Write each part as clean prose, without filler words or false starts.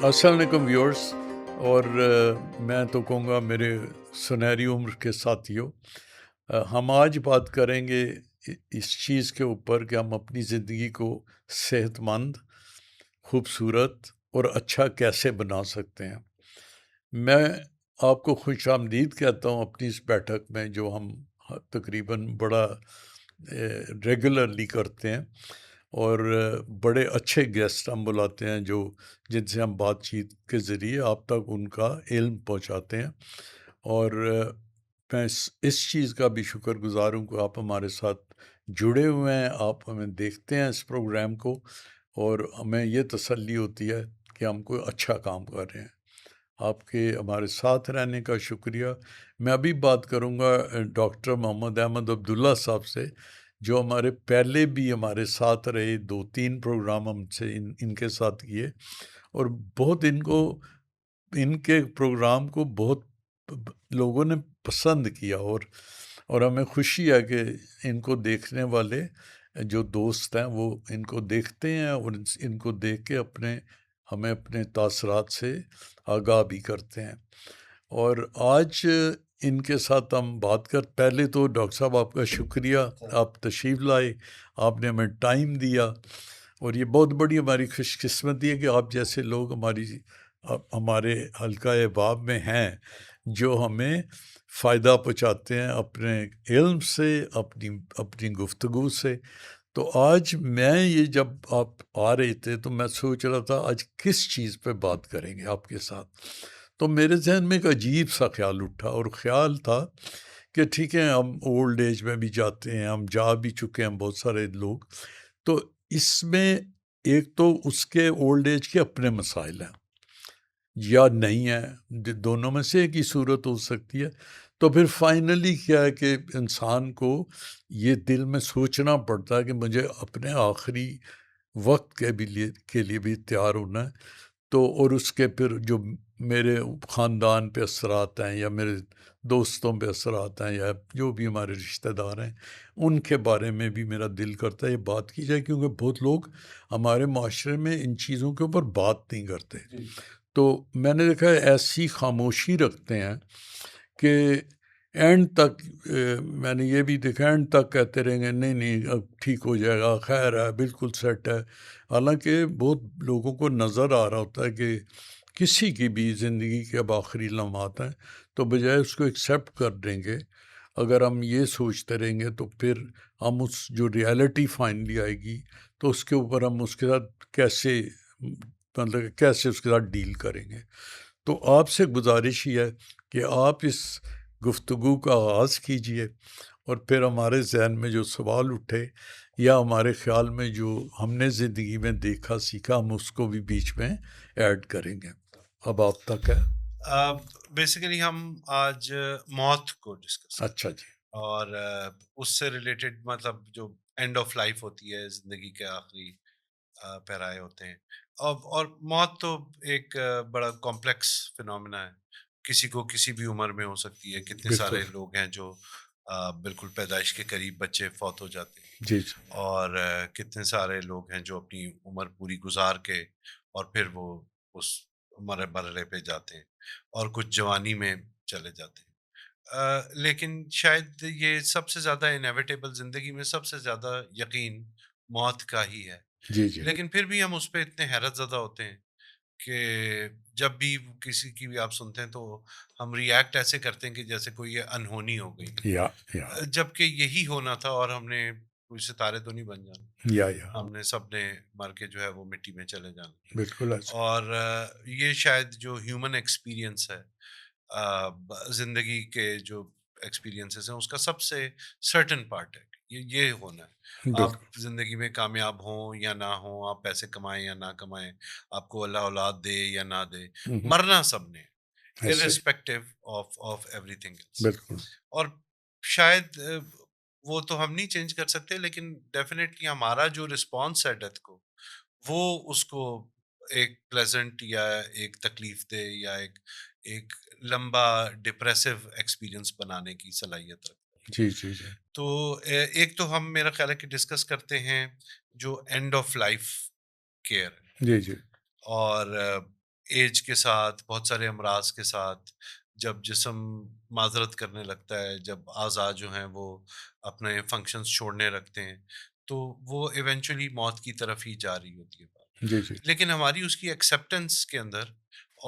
السلام علیکم ویورز، اور میں تو کہوں گا میرے سنہری عمر کے ساتھیوں، ہم آج بات کریں گے اس چیز کے اوپر کہ ہم اپنی زندگی کو صحت مند، خوبصورت اور اچھا کیسے بنا سکتے ہیں۔ میں آپ کو خوش آمدید کہتا ہوں اپنی اس بیٹھک میں، جو ہم تقریباً بڑا ریگولرلی کرتے ہیں، اور بڑے اچھے گیسٹ ہم بلاتے ہیں جن سے ہم بات چیت کے ذریعے آپ تک ان کا علم پہنچاتے ہیں۔ اور میں اس چیز کا بھی شکر گزار ہوں کہ آپ ہمارے ساتھ جڑے ہوئے ہیں، آپ ہمیں دیکھتے ہیں اس پروگرام کو، اور ہمیں یہ تسلی ہوتی ہے کہ ہم کوئی اچھا کام کر رہے ہیں۔ آپ کے ہمارے ساتھ رہنے کا شکریہ۔ میں ابھی بات کروں گا ڈاکٹر محمد احمد عبداللہ صاحب سے، جو ہمارے پہلے بھی ہمارے ساتھ رہے، 2-3 پروگرام ہم سے ان کے ساتھ کیے، اور بہت ان کے پروگرام کو بہت لوگوں نے پسند کیا، اور ہمیں خوشی ہے کہ ان کو دیکھنے والے جو دوست ہیں وہ ان کو دیکھتے ہیں، اور ان کو دیکھ کے ہمیں اپنے تاثرات سے آگاہ بھی کرتے ہیں۔ اور آج ان کے ساتھ ہم بات پہلے تو ڈاکٹر صاحب آپ کا شکریہ، آپ تشریف لائے، آپ نے ہمیں ٹائم دیا، اور یہ بہت بڑی ہماری خوش قسمتی ہے کہ آپ جیسے لوگ ہمارے حلقہ باب میں ہیں، جو ہمیں فائدہ پہنچاتے ہیں اپنے علم سے، اپنی گفتگو سے۔ تو آج یہ جب آپ آ رہے تھے تو میں سوچ رہا تھا آج کس چیز پہ بات کریں گے آپ کے ساتھ، تو میرے ذہن میں ایک عجیب سا خیال اٹھا، اور خیال تھا کہ ٹھیک ہے، ہم اولڈ ایج میں بھی جاتے ہیں، ہم جا بھی چکے ہیں بہت سارے لوگ، تو اس میں ایک تو اس کے اولڈ ایج کے اپنے مسائل ہیں یا نہیں ہیں، دونوں میں سے ایک ہی صورت ہو سکتی ہے۔ تو پھر فائنلی کیا ہے کہ انسان کو یہ دل میں سوچنا پڑتا ہے کہ مجھے اپنے آخری وقت کے لیے بھی تیار ہونا ہے، تو اور اس کے پھر جو میرے خاندان پہ اثرات ہیں، یا میرے دوستوں پہ اثرات ہیں، یا جو بھی ہمارے رشتہ دار ہیں، ان کے بارے میں بھی میرا دل کرتا ہے یہ بات کی جائے، کیونکہ بہت لوگ ہمارے معاشرے میں ان چیزوں کے اوپر بات نہیں کرتے۔ تو میں نے دیکھا ایسی خاموشی رکھتے ہیں کہ اینڈ تک، میں نے یہ بھی دیکھا اینڈ تک کہتے رہیں گے نہیں اب ٹھیک ہو جائے گا، خیر ہے، بالکل سیٹ ہے، حالانکہ بہت لوگوں کو نظر آ رہا ہوتا ہے کہ کسی کی بھی زندگی کے اب آخری لمحات ہیں، تو بجائے اس کو ایکسیپٹ کر دیں گے، اگر ہم یہ سوچتے رہیں گے تو پھر ہم اس جو ریالٹی فائنلی آئے گی تو اس کے اوپر ہم اس کے ساتھ کیسے اس کے ساتھ ڈیل کریں گے۔ تو آپ سے گزارش ہی ہے کہ آپ اس گفتگو کا آغاز کیجئے، اور پھر ہمارے ذہن میں جو سوال اٹھے یا ہمارے خیال میں جو ہم نے زندگی میں دیکھا سیکھا، ہم اس کو بھی بیچ میں ایڈ کریں گے۔ اب آپ تک ہے۔ بیسیکلی ہم آج موت کو ڈسکس کریں، اچھا جی۔ اور اس سے ریلیٹڈ مطلب جو اینڈ آف لائف ہوتی ہے، زندگی کے آخری پیرائے ہوتے ہیں، اور موت تو ایک بڑا کمپلیکس فنومینا ہے، کسی کو کسی بھی عمر میں ہو سکتی ہے۔ کتنے بالکل۔ سارے لوگ ہیں جو بالکل پیدائش کے قریب بچے فوت ہو جاتے ہیں، جی جی۔ اور کتنے سارے لوگ ہیں جو اپنی عمر پوری گزار کے اور پھر وہ اس مرحلے پہ جاتے ہیں، اور کچھ جوانی میں چلے جاتے ہیں۔ لیکن شاید یہ سب سے زیادہ انیویٹیبل، زندگی میں سب سے زیادہ یقین موت کا ہی ہے، جی جی۔ لیکن پھر بھی ہم اس پہ اتنے حیرت زدہ ہوتے ہیں کہ جب بھی کسی کی بھی آپ سنتے ہیں تو ہم ریئیکٹ ایسے کرتے ہیں کہ جیسے کوئی یہ انہونی ہو گئی، یا جبکہ یہی ہونا تھا، اور ہم نے کوئی ستارے تو نہیں بن جانا، یا ہم نے سب نے مر کے جو ہے وہ مٹی میں چلے جانا۔ بالکل ایسے۔ اور یہ شاید جو ہیومن ایکسپیرینس ہے، زندگی کے جو ایکسپیرینسز ہیں، اس کا سب سے سرٹن پارٹ ہے، یہ ہونا ہے۔ آپ بالکل۔ زندگی میں کامیاب ہوں یا نہ ہوں، آپ پیسے کمائیں یا نہ کمائیں، آپ کو اللہ اولاد دے یا نہ دے، مرنا سب نے، ایسے ہی۔ irrespective of everything else۔ بالکل۔ اور شاید وہ تو ہم نہیں چینج کر سکتے، لیکن ڈیفینیٹلی ہمارا جو رسپانس ہے ڈیتھ کو، وہ اس کو ایک پلیزنٹ یا ایک تکلیف دہ یا ایک لمبا ڈپریسو ایکسپیرئنس بنانے کی صلاحیت رکھتا ہے۔ جی جی جی۔ تو ایک تو ہم، میرا خیال ہے کہ ڈسکس کرتے ہیں جو اینڈ آف لائف کیئر ہے، جی جی۔ اور ایج کے ساتھ، بہت سارے امراض کے ساتھ، جب جسم معذرت کرنے لگتا ہے، جب اعضاء جو ہیں وہ اپنے فنکشنز چھوڑنے رکھتے ہیں، تو وہ ایونچولی موت کی طرف ہی جا رہی ہوتی ہے بات۔ جی جی لیکن ہماری اس کی ایکسیپٹنس کے اندر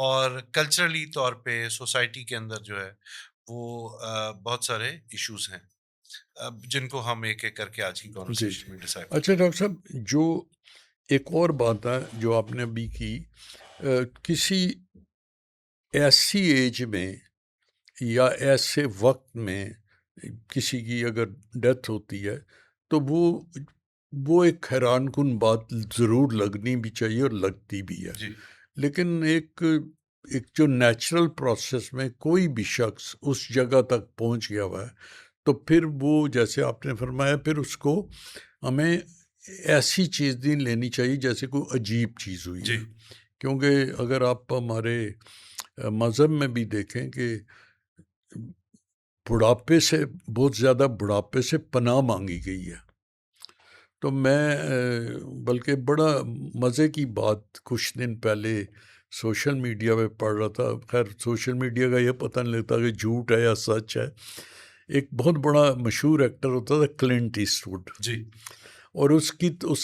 اور کلچرلی طور پہ سوسائٹی کے اندر جو ہے وہ بہت سارے ایشوز ہیں، جن کو ہم ایک ایک کر کے آج کی جی جی کانورسیشن میں ڈسائپل اچھا کریں ڈاکٹر صاحب، جو ایک اور بات ہے جو آپ نے ابھی کی، کسی ایسی ایج میں یا ایسے وقت میں کسی کی اگر ڈیتھ ہوتی ہے تو وہ ایک حیران کن بات ضرور لگنی بھی چاہیے اور لگتی بھی ہے، جی لیکن ایک جو نیچرل پروسیس میں کوئی بھی شخص اس جگہ تک پہنچ گیا ہوا ہے تو پھر وہ جیسے آپ نے فرمایا پھر اس کو ہمیں ایسی چیز نہیں لینی چاہیے جیسے کوئی عجیب چیز ہوئی جی ہے، کیونکہ اگر آپ ہمارے مذہب میں بھی دیکھیں کہ بڑھاپے سے بہت زیادہ بڑھاپے سے پناہ مانگی گئی ہے، تو میں بلکہ بڑا مزے کی بات کچھ دن پہلے سوشل میڈیا پہ پڑھ رہا تھا، خیر سوشل میڈیا کا یہ پتہ نہیں لگتا کہ جھوٹ ہے یا سچ ہے۔ ایک بہت بڑا مشہور ایکٹر ہوتا تھا کلنٹ ایسٹ وڈ، جی اور اس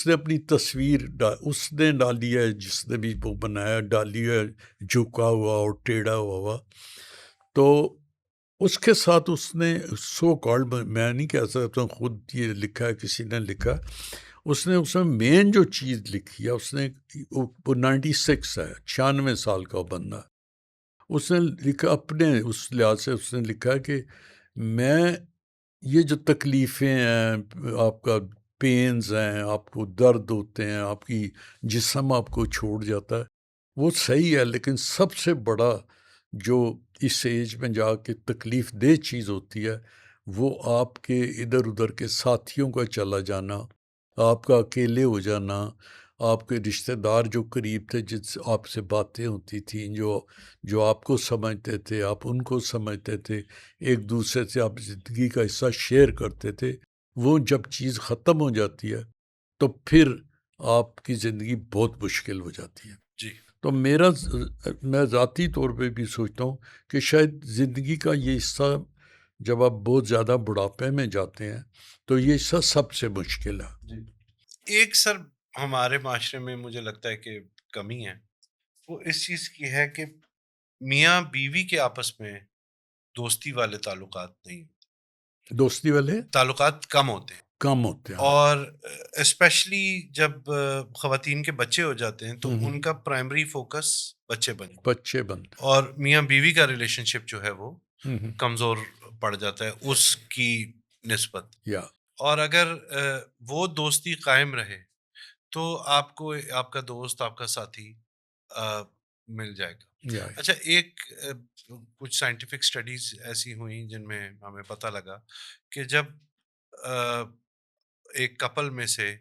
نے اپنی تصویر اس نے ڈالی ہے، جس نے بھی وہ بنایا ڈالی ہے جھکا ہوا اور ٹیڑھا ہوا، تو اس کے ساتھ اس نے سو کالڈ، میں نہیں کہہ سکتا ہوں، خود یہ لکھا ہے کسی نے لکھا، اس میں مین جو چیز لکھی ہے، اس نے وہ 96 ہے، 96 سال کا بندہ، اس نے لکھا اپنے اس لحاظ سے، اس نے لکھا کہ میں یہ جو تکلیفیں ہیں، آپ کا پینز ہیں، آپ کو درد ہوتے ہیں، آپ کی جسم آپ کو چھوڑ جاتا ہے، وہ صحیح ہے، لیکن سب سے بڑا جو اس ایج میں جا کے تکلیف دہ چیز ہوتی ہے وہ آپ کے ادھر ادھر کے ساتھیوں کا چلا جانا، آپ کا اکیلے ہو جانا، آپ کے رشتہ دار جو قریب تھے، جن سے آپ سے باتیں ہوتی تھیں، جو آپ کو سمجھتے تھے، آپ ان کو سمجھتے تھے، ایک دوسرے سے آپ زندگی کا حصہ شیئر کرتے تھے، وہ جب چیز ختم ہو جاتی ہے تو پھر آپ کی زندگی بہت مشکل ہو جاتی ہے۔ جی تو میں ذاتی طور پہ بھی سوچتا ہوں کہ شاید زندگی کا یہ حصہ جب آپ بہت زیادہ بڑھاپے میں جاتے ہیں تو یہ حصہ سب سے مشکل ہے۔ جی ایک سر ہمارے معاشرے میں مجھے لگتا ہے کہ کمی ہے، وہ اس چیز کی ہے کہ میاں بیوی کے آپس میں دوستی والے تعلقات نہیں، دوستی والے تعلقات کم ہوتے ہیں، کم ہوتے ہیں۔ اور اسپیشلی جب خواتین کے بچے ہو جاتے ہیں تو ان ہوں، کا پرائمری فوکس بچے بن، بچے بنتے اور میاں بیوی کا ریلیشن شپ جو ہے وہ ہیں۔ ہوں، کمزور پڑ جاتا ہے اس کی نسبت۔ یا اور اگر وہ دوستی قائم رہے تو آپ کو آپ کا دوست، آپ کا ساتھی مل جائے گا۔ یا اچھا، ایک کچھ سائنٹیفک اسٹڈیز ایسی ہوئیں جن میں ہمیں پتہ لگا کہ جب آ، ایک کپل میں سے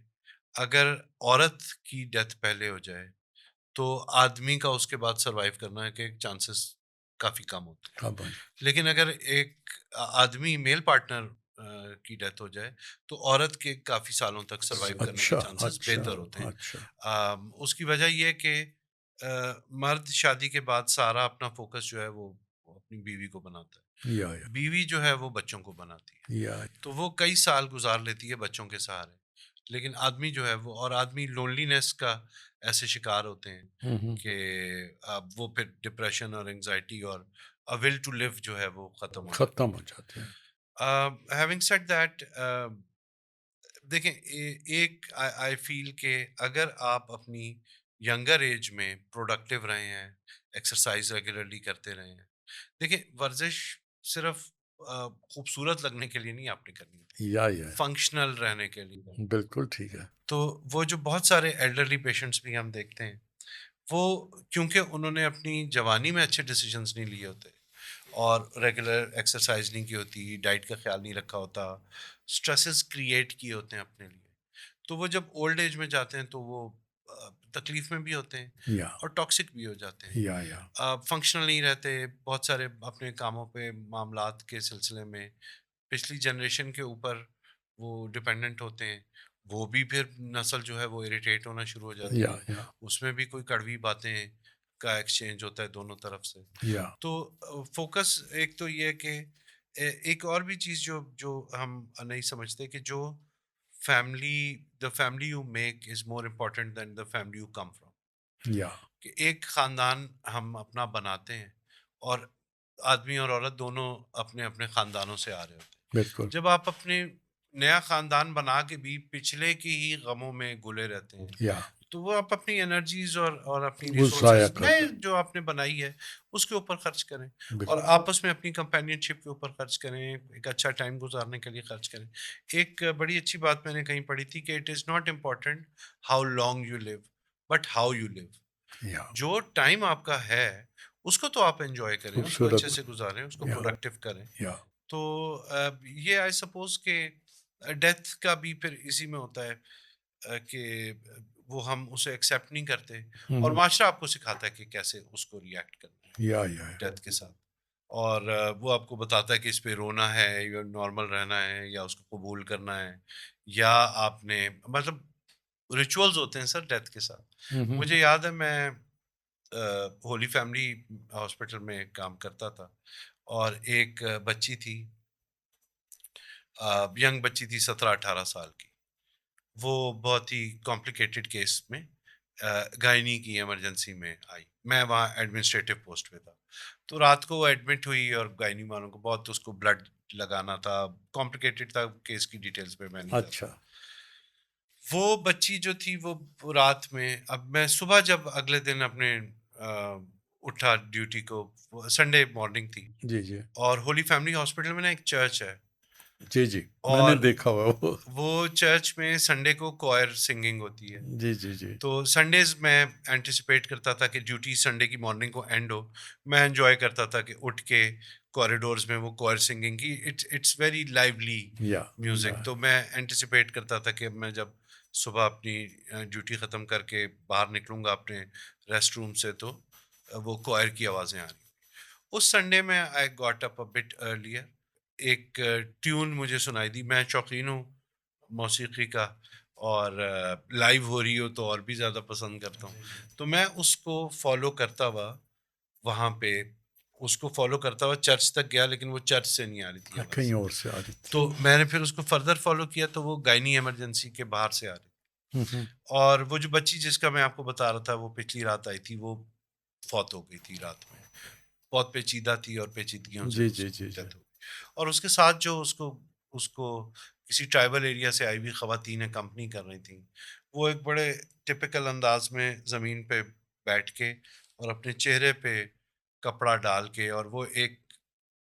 اگر عورت کی ڈیتھ پہلے ہو جائے تو آدمی کا اس کے بعد سروائیو کرنا ہے کہ چانسز کافی کم ہوتے ہاں بھائی، ہیں، لیکن اگر ایک آدمی میل پارٹنر کی ڈیتھ ہو جائے تو عورت کے کافی سالوں تک سروائیو کرنے کے اچھا چانسز اچھا بہتر ہوتے ہیں۔ اچھا، اس کی وجہ یہ ہے کہ مرد شادی کے بعد سارا اپنا فوکس جو ہے وہ اپنی بیوی کو بناتا یا ہے، بیوی جو ہے وہ بچوں کو بناتی ہے، یا تو وہ کئی سال گزار لیتی ہے بچوں کے سہارے، لیکن آدمی جو ہے وہ، اور آدمی لونلینس کا ایسے شکار ہوتے ہیں ہوں، کہ اب وہ پھر ڈپریشن اور انگزائٹی اور ول ٹو لیو جو ہے وہ ختم ہو جاتا ختم ہو جاتے ہیں۔ ہے۔ ہیونگ سیڈ دیٹ، دیکھیں ایک آئی فیل کہ اگر آپ اپنی ینگر ایج میں پروڈکٹیو رہے ہیں، ایکسرسائز ریگولرلی کرتے رہے ہیں، دیکھیں ورزش صرف خوبصورت لگنے کے لیے نہیں آپ نے کرنی ہوتی، یا فنکشنل رہنے کے لیے کرنی ہوتی۔ بالکل ٹھیک ہے۔ تو وہ جو بہت سارے ایلڈرلی پیشنٹس بھی ہم دیکھتے ہیں، وہ کیونکہ انہوں نے اپنی جوانی میں اچھے ڈیسیجنس نہیں لیے ہوتے اور ریگولر ایکسرسائز نہیں کی ہوتی، ڈائٹ کا خیال نہیں رکھا ہوتا، سٹریسز کریٹ کیے ہوتے ہیں اپنے لیے، تو وہ جب اولڈ ایج میں جاتے ہیں تو وہ تکلیف میں بھی ہوتے ہیں یا اور ٹاکسک بھی ہو جاتے ہیں، یا فنکشنل نہیں رہتے، بہت سارے اپنے کاموں پہ، معاملات کے سلسلے میں پچھلی جنریشن کے اوپر وہ ڈپینڈنٹ ہوتے ہیں، وہ بھی پھر نسل جو ہے وہ اریٹیٹ ہونا شروع ہو جاتی ہے، یا اس میں بھی کوئی کڑوی باتیں کا ایکسچینج ہوتا ہے دونوں طرف سے. یا تو فوکس ایک تو یہ ہے کہ ایک اور بھی چیز جو جو ہم نہیں سمجھتے کہ جو family the family you make is more important than the family you come from. یا کہ ایک خاندان ہم اپنا بناتے ہیں اور آدمی اور عورت دونوں اپنے اپنے خاندانوں سے آ رہے ہوتے ہیں. بالکل جب آپ اپنے نیا خاندان بنا کے بھی پچھلے کی ہی غموں میں گلے رہتے ہیں یا تو وہ آپ اپنی انرجیز اور اپنی وہ ضائع ریسورسز کر نئے دیں. جو آپ نے بنائی ہے اس کے اوپر خرچ کریں اور بالکل آپس میں اپنی کمپینین شپ کے اوپر خرچ کریں, ایک اچھا ٹائم گزارنے کے لیے خرچ کریں. ایک بڑی اچھی بات میں نے کہیں پڑھی تھی کہ it is not important how long you live but how you live. یا جو ٹائم آپ کا ہے اس کو تو آپ انجوائے کریں, اس کو خوبصورت اچھے سے گزاریں, اس کو یا پروڈکٹیو کریں. یا تو یہ آئی سپوز کہ ڈیتھ کا بھی پھر اسی میں ہوتا ہے کہ وہ ہم اسے ایکسیپٹ نہیں کرتے اور معاشرہ آپ کو سکھاتا ہے کہ کیسے اس کو ریئیکٹ کرنا ہے یا ڈیتھ کے ساتھ. اور وہ آپ کو بتاتا ہے کہ اس پہ رونا ہے یا نارمل رہنا ہے یا اس کو قبول کرنا ہے یا آپ نے مطلب ریچولز ہوتے ہیں سر ڈیتھ کے ساتھ. مجھے یاد ہے میں ہولی فیملی ہاسپٹل میں کام کرتا تھا اور ایک بچی تھی, ینگ بچی تھی 17-18 سال کی. وہ بہت ہی کمپلیکیٹڈ کیس میں گائنی کی ایمرجنسی میں آئی. میں وہاں ایڈمنسٹریٹو پوسٹ پہ تھا تو رات کو وہ ایڈمٹ ہوئی اور گائنی والوں کو بہت اس کو بلڈ لگانا تھا, کمپلیکیٹڈ تھا کیس کی ڈیٹیلز پہ میں نہیں اچھا جاتا. وہ بچی جو تھی وہ رات میں, اب میں صبح جب اگلے دن اپنے اٹھا ڈیوٹی کو, سنڈے مارننگ تھی جی جی اور ہولی فیملی ہاسپٹل میں نا ایک چرچ ہے جی جی میں نے اور دیکھا ہوا وہ. وہ چرچ میں سنڈے کو کوائر سنگنگ ہوتی ہے. جی جی جی تو سنڈیز میں اینٹیسپیٹ کرتا تھا کہ ڈیوٹی سنڈے کی مارننگ کو اینڈ ہو, میں انجوائے کرتا تھا کہ اٹھ کے کوریڈورز میں وہ کوائر سنگنگ کی, اٹس ویری لائولی یا میوزک. تو میں اینٹیسپیٹ کرتا تھا کہ میں جب صبح اپنی ڈیوٹی ختم کر کے باہر نکلوں گا اپنے ریسٹ روم سے تو وہ کوائر کی آوازیں آ رہی. اس سنڈے میں I got up but earlier, ایک ٹیون مجھے سنائی دی. میں شوقین ہوں موسیقی کا اور لائیو ہو رہی ہو تو اور بھی زیادہ پسند کرتا ہوں. تو میں اس کو فالو کرتا ہوا وہاں پہ, اس کو فالو کرتا ہوا چرچ تک گیا لیکن وہ چرچ سے نہیں آ رہی تھی آواز. کہیں اور سے آ رہی تھی. تو میں نے پھر اس کو فردر فالو کیا تو وہ گائنی ایمرجنسی کے باہر سے آ رہی. اور وہ جو بچی جس کا میں آپ کو بتا رہا تھا وہ پچھلی رات آئی تھی, وہ فوت ہو گئی تھی رات میں. بہت پیچیدہ تھی اور پیچیدگیوں سے جی اس جی کی جی جی ڈیتھ ہو گئی. اور اس کے ساتھ جو اس کو کسی ٹرائبل ایریا سے آئی ہوئی خواتین کمپنی کر رہی تھیں, وہ ایک بڑے ٹپیکل انداز میں زمین پہ بیٹھ کے اور اپنے چہرے پہ کپڑا ڈال کے اور وہ ایک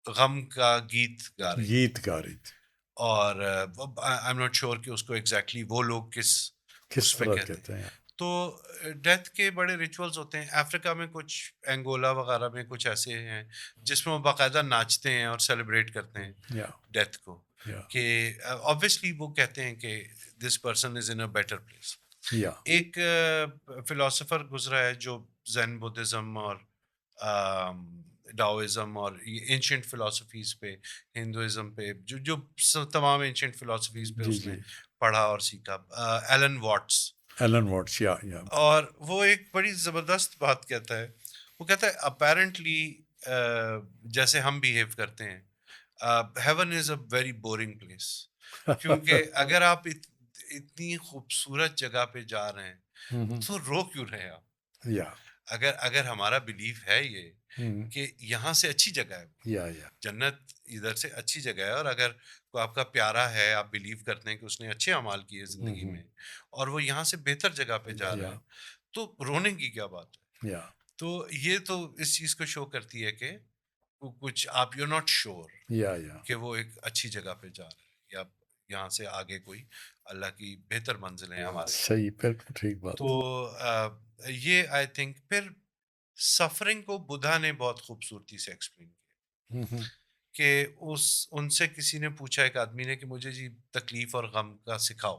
غم کا گیت گا رہی. گیت گا رہی تھی. اور آئی ایم ناٹ شیور کہ اس کو ایگزیکٹلی وہ لوگ کس کس اس پہ طرح کہتے ہیں. کہتے ہیں. تو ڈیتھ کے بڑے ریچولز ہوتے ہیں. افریقہ میں کچھ, انگولا وغیرہ میں کچھ ایسے ہیں جس میں وہ باقاعدہ ناچتے ہیں اور سیلیبریٹ کرتے ہیں یا ڈیتھ کو, یا کہ آبویسلی وہ کہتے ہیں کہ this person is in a better place. یا ایک فلاسفر گزرا ہے جو زین بدھزم اور ڈاؤزم اور اینشنٹ فلاسفیز پہ, ہندوازم پہ, جو تمام اینشنٹ فلاسفیز پہ جی اس جی نے پڑھا اور سیکھا, ایلن واٹس. Alan what's. یا اور وہ ایک بڑی زبردست بات کہتا ہے. وہ کہتا ہے اپیرنٹلی جیسے ہم بیہیو کرتے ہیں, heaven is a very boring place. کیونکہ اگر آپ اتنی خوبصورت جگہ پہ جا رہے ہیں تو رو کیوں رہے آپ. یا اگر ہمارا بلیف ہے یہ کہ یہاں سے اچھی جگہ ہے, یا جنت ادھر سے اچھی جگہ ہے, اور اگر کوئی آپ کا پیارا ہے, آپ بلیو کرتے ہیں کہ اس نے اچھے اعمال کیے زندگی میں اور وہ یہاں سے بہتر جگہ پہ جا رہا ہے, تو رونے کی کیا بات ہے. یا تو یہ تو اس چیز کو شو کرتی ہے کہ کچھ آپ یو ناٹ شیور یا کہ وہ ایک اچھی جگہ پہ جا رہے ہیں یا یہاں سے آگے کوئی اللہ کی بہتر منزلیں ہمارے. صحیح, بالکل ٹھیک بات. تو یہ آئی تھنک پھر سفرنگ کو بدھا نے بہت خوبصورتی سے ایکسپلین کیا کہ ان سے کسی نے پوچھا, ایک آدمی نے, کہ مجھے جی تکلیف اور غم کا سکھاؤ.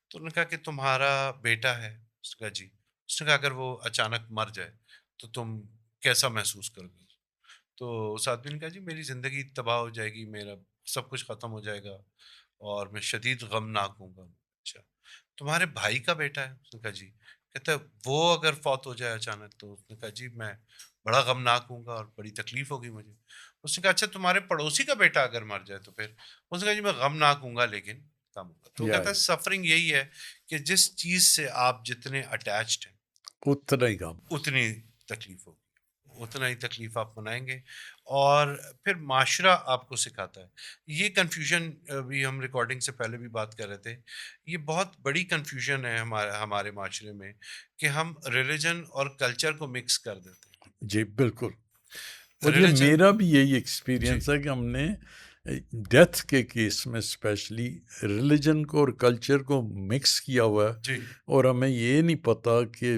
تو انہوں نے کہا کہ تمہارا بیٹا ہے. اس نے کہا جی. اس نے کہا اگر وہ اچانک مر جائے تو تم کیسا محسوس کرو گے. تو اس آدمی نے کہا جی میری زندگی تباہ ہو جائے گی, میرا سب کچھ ختم ہو جائے گا اور میں شدید غمناک ہوں گا. اچھا تمہارے بھائی کا بیٹا ہے. اس نے کہا جی. کہتا ہے وہ اگر فوت ہو جائے اچانک تو اس نے کہا جی میں بڑا غمناک ہوں گا اور بڑی تکلیف ہوگی مجھے. اس نے کہا اچھا تمہارے پڑوسی کا بیٹا اگر مر جائے تو پھر؟ اس نے کہا جی میں غمناک ہوں گا لیکن کم ہوگا. تو وہ یا کہتا ہے سفرنگ یہی ہے کہ جس چیز سے آپ جتنے اٹیچڈ ہیں اتنا ہی کام. اتنی تکلیف ہوگی, اتنا ہی تکلیف آپ منائیں گے. اور پھر معاشرہ آپ کو سکھاتا ہے. یہ کنفیوژن بھی ہم ریکارڈنگ سے پہلے بھی بات کر رہے تھے, یہ بہت بڑی کنفیوژن ہے ہمارے معاشرے میں کہ ہم ریلیجن اور کلچر کو مکس کر دیتے جی بالکل. ہیں. اور یہ ریلیجن میرا بھی یہی جی ایکسپیرینس ہے کہ ہم نے ڈیتھ کے کیس میں اسپیشلی ریلیجن کو اور کلچر کو مکس کیا ہوا ہے, جی اور ہمیں یہ نہیں پتہ کہ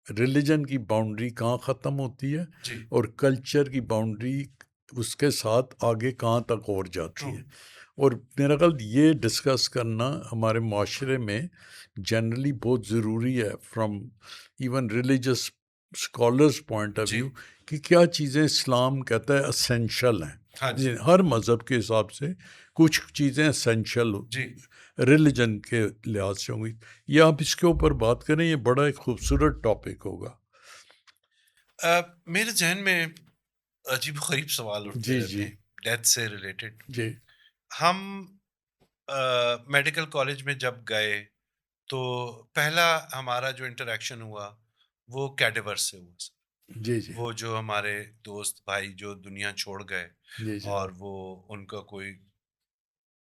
ریلیجن کی باؤنڈری کہاں ختم ہوتی ہے جی اور کلچر کی باؤنڈری اس کے ساتھ آگے کہاں تک اور ٹرو. جاتی ہے. اور میرا خیال یہ ڈسکس کرنا ہمارے معاشرے میں جنرلی بہت ضروری ہے from even religious scholars point of جی ویو, کہ کیا چیزیں اسلام کہتا ہے اسینشل ہیں. ہاں جی ہر مذہب کے حساب سے کچھ چیزیں اسینشل جی. ریلیجن کے لحاظ سے ہوں گی. یہ آپ اس کے اوپر بات کریں, یہ بڑا ایک خوبصورت ٹاپک ہوگا. میرے ذہن میں عجیب و غریب سوال اٹھتے جی رہتے جی ہیں ڈیتھ سے ریلیٹڈ. جی ہم میڈیکل کالج میں جب گئے تو پہلا ہمارا جو انٹریکشن ہوا وہ کیڈیور سے ہوا سر. جی جی وہ جو ہمارے دوست بھائی جو دنیا چھوڑ گئے جی جی اور وہ ان کا کوئی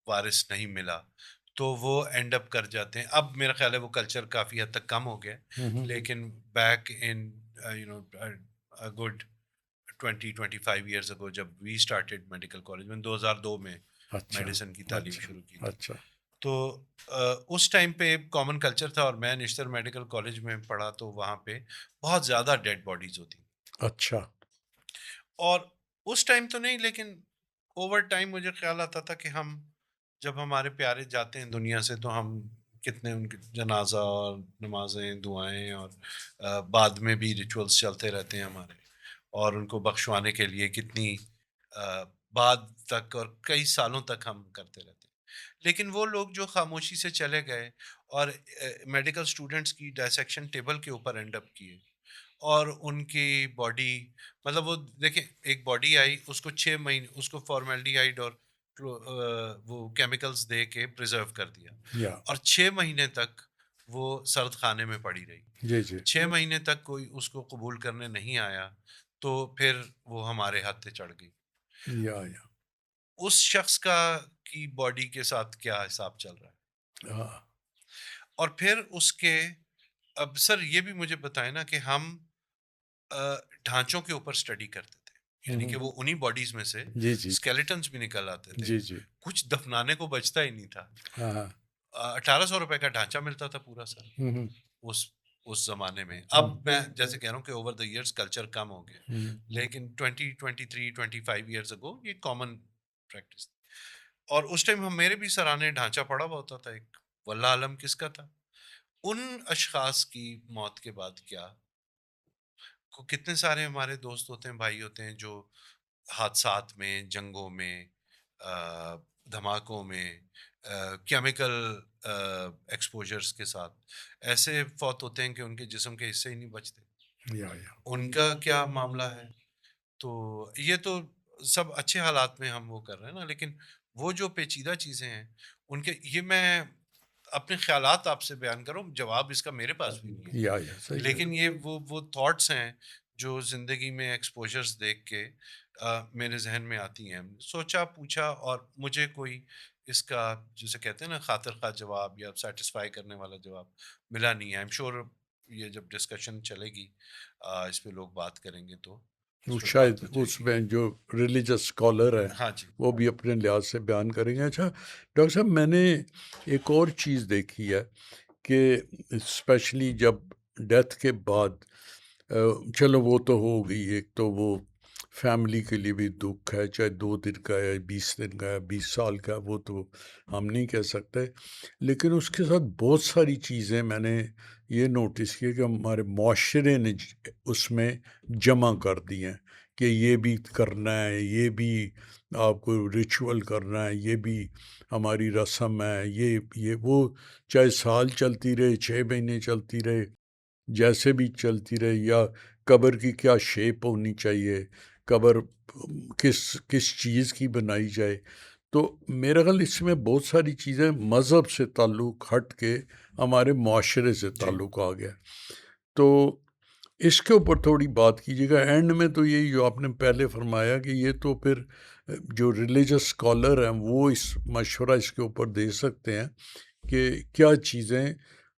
وارث نہیں ملا تو وہ اینڈ اپ کر جاتے ہیں. اب میرا خیال ہے وہ کلچر کافی حد تک کم ہو گیا, لیکن back in good 20-25 years ago جب وی اسٹارٹیڈ میڈیکل کالج میں 2002 میں اچھا میڈیسن کی تعلیم اچھا شروع کی تھی, اچھا تو اس ٹائم پہ کامن کلچر تھا. اور میں نشتر میڈیکل کالج میں پڑھا تو وہاں پہ بہت زیادہ ڈیڈ باڈیز ہوتی. اچھا اور اس ٹائم تو نہیں, لیکن اوور ٹائم مجھے خیال آتا تھا کہ ہم جب ہمارے پیارے جاتے ہیں دنیا سے تو ہم کتنے ان کے جنازہ اور نمازیں دعائیں اور بعد میں بھی ریچولس چلتے رہتے ہیں ہمارے, اور ان کو بخشوانے کے لیے کتنی بعد تک اور کئی سالوں تک ہم کرتے رہتے ہیں. لیکن وہ لوگ جو خاموشی سے چلے گئے اور میڈیکل اسٹوڈنٹس کی ڈائسیکشن ٹیبل کے اوپر اینڈ اپ کیے, اور ان کی باڈی مطلب وہ دیکھیں ایک باڈی آئی اس کو 6 مہینے اس کو فارمیلڈیہائڈ اور وہ کیمیکلز دے کے پریزرو کر دیا, یا اور 6 مہینے تک وہ سرد خانے میں پڑی رہی. جی جی 6 مہینے تک کوئی اس کو قبول کرنے نہیں آیا تو پھر وہ ہمارے ہاتھ چڑھ گئی. یا اس شخص کا کی باڈی کے ساتھ کیا حساب چل رہا ہے. ہاں اور پھر اس کے اب سر یہ بھی مجھے بتائیں نا کہ ہم ڈھانچوں کے اوپر اسٹڈی کرتے تھے, یعنی کہ وہ انہی باڈیز میں سے جی جی اسکیلیٹنز بھی نکل آتے تھے, جی جی کچھ دفنانے کو بچتا ہی نہیں تھا. ہاں ہاں 1800 روپے کا ڈھانچہ ملتا تھا پورا سر اس اس زمانے میں. اب میں جیسے کہہ رہا ہوں کہ اوور دا ایئرس کلچر کم ہو گیا, لیکن 20-23-25 ایئرس اگو یہ کامن پریکٹس تھی. اور اس ٹائم ہم میرے بھی سرانے ڈھانچہ پڑا ہوا ہوتا تھا ایک, واللہ عالم کس کا تھا. ان اشخاص کی موت کے بعد کیا کتنے سارے ہمارے دوست ہوتے ہیں بھائی ہوتے ہیں جو حادثات میں جنگوں میں دھماکوں میں کیمیکل ایکسپوجرز کے ساتھ ایسے فوت ہوتے ہیں کہ ان کے جسم کے حصے ہی نہیں بچتے. یا ان کا کیا معاملہ ہے؟ تو یہ تو سب اچھے حالات میں ہم وہ کر رہے ہیں نا, لیکن وہ جو پیچیدہ چیزیں ہیں ان کے یہ میں اپنے خیالات آپ سے بیان کروں, جواب اس کا میرے پاس بھی نہیں ہے, یا صحیح ہے. لیکن یہ وہ تھاٹس ہیں جو زندگی میں ایکسپوجرز دیکھ کے میرے ذہن میں آتی ہیں. سوچا پوچھا اور مجھے کوئی اس کا جسے کہتے ہیں نا خاطر خواہ جواب یا سیٹسفائی کرنے والا جواب ملا نہیں ہے. ایم شور یہ جب ڈسکشن چلے گی اس پہ لوگ بات کریں گے تو وہ اس پہ شاید بات ہو جائے اس گی. میں جو ریلیجس اسکالر ہیں ہاں جی وہ بھی اپنے لحاظ سے بیان کریں گے. اچھا ڈاکٹر صاحب, میں نے ایک اور چیز دیکھی ہے کہ اسپیشلی جب ڈیتھ کے بعد چلو وہ تو ہو گئی, ایک تو وہ فیملی کے لیے بھی دکھ ہے, چاہے 2 دن کا ہے 20 دن کا ہے 20 سال کا, وہ تو ہم نہیں کہہ سکتے. لیکن اس کے ساتھ بہت ساری چیزیں میں نے یہ نوٹس کیا کہ ہمارے معاشرے نے اس میں جمع کر دی ہیں کہ یہ بھی کرنا ہے, یہ بھی آپ کو ریچول کرنا ہے, یہ بھی ہماری رسم ہے, یہ وہ چاہے سال چلتی رہے 6 مہینے چلتی رہے جیسے بھی چلتی رہے، یا قبر کی کیا شیپ ہونی چاہیے، قبر کس چیز کی بنائی جائے. تو میرا خیال اس میں بہت ساری چیزیں مذہب سے تعلق ہٹ کے ہمارے معاشرے سے جی تعلق آ گیا. تو اس کے اوپر تھوڑی بات کیجیے گا. اینڈ میں تو یہی جو آپ نے پہلے فرمایا کہ یہ تو پھر جو ریلیجس اسکالر ہیں وہ اس مشورہ اس کے اوپر دے سکتے ہیں کہ کیا چیزیں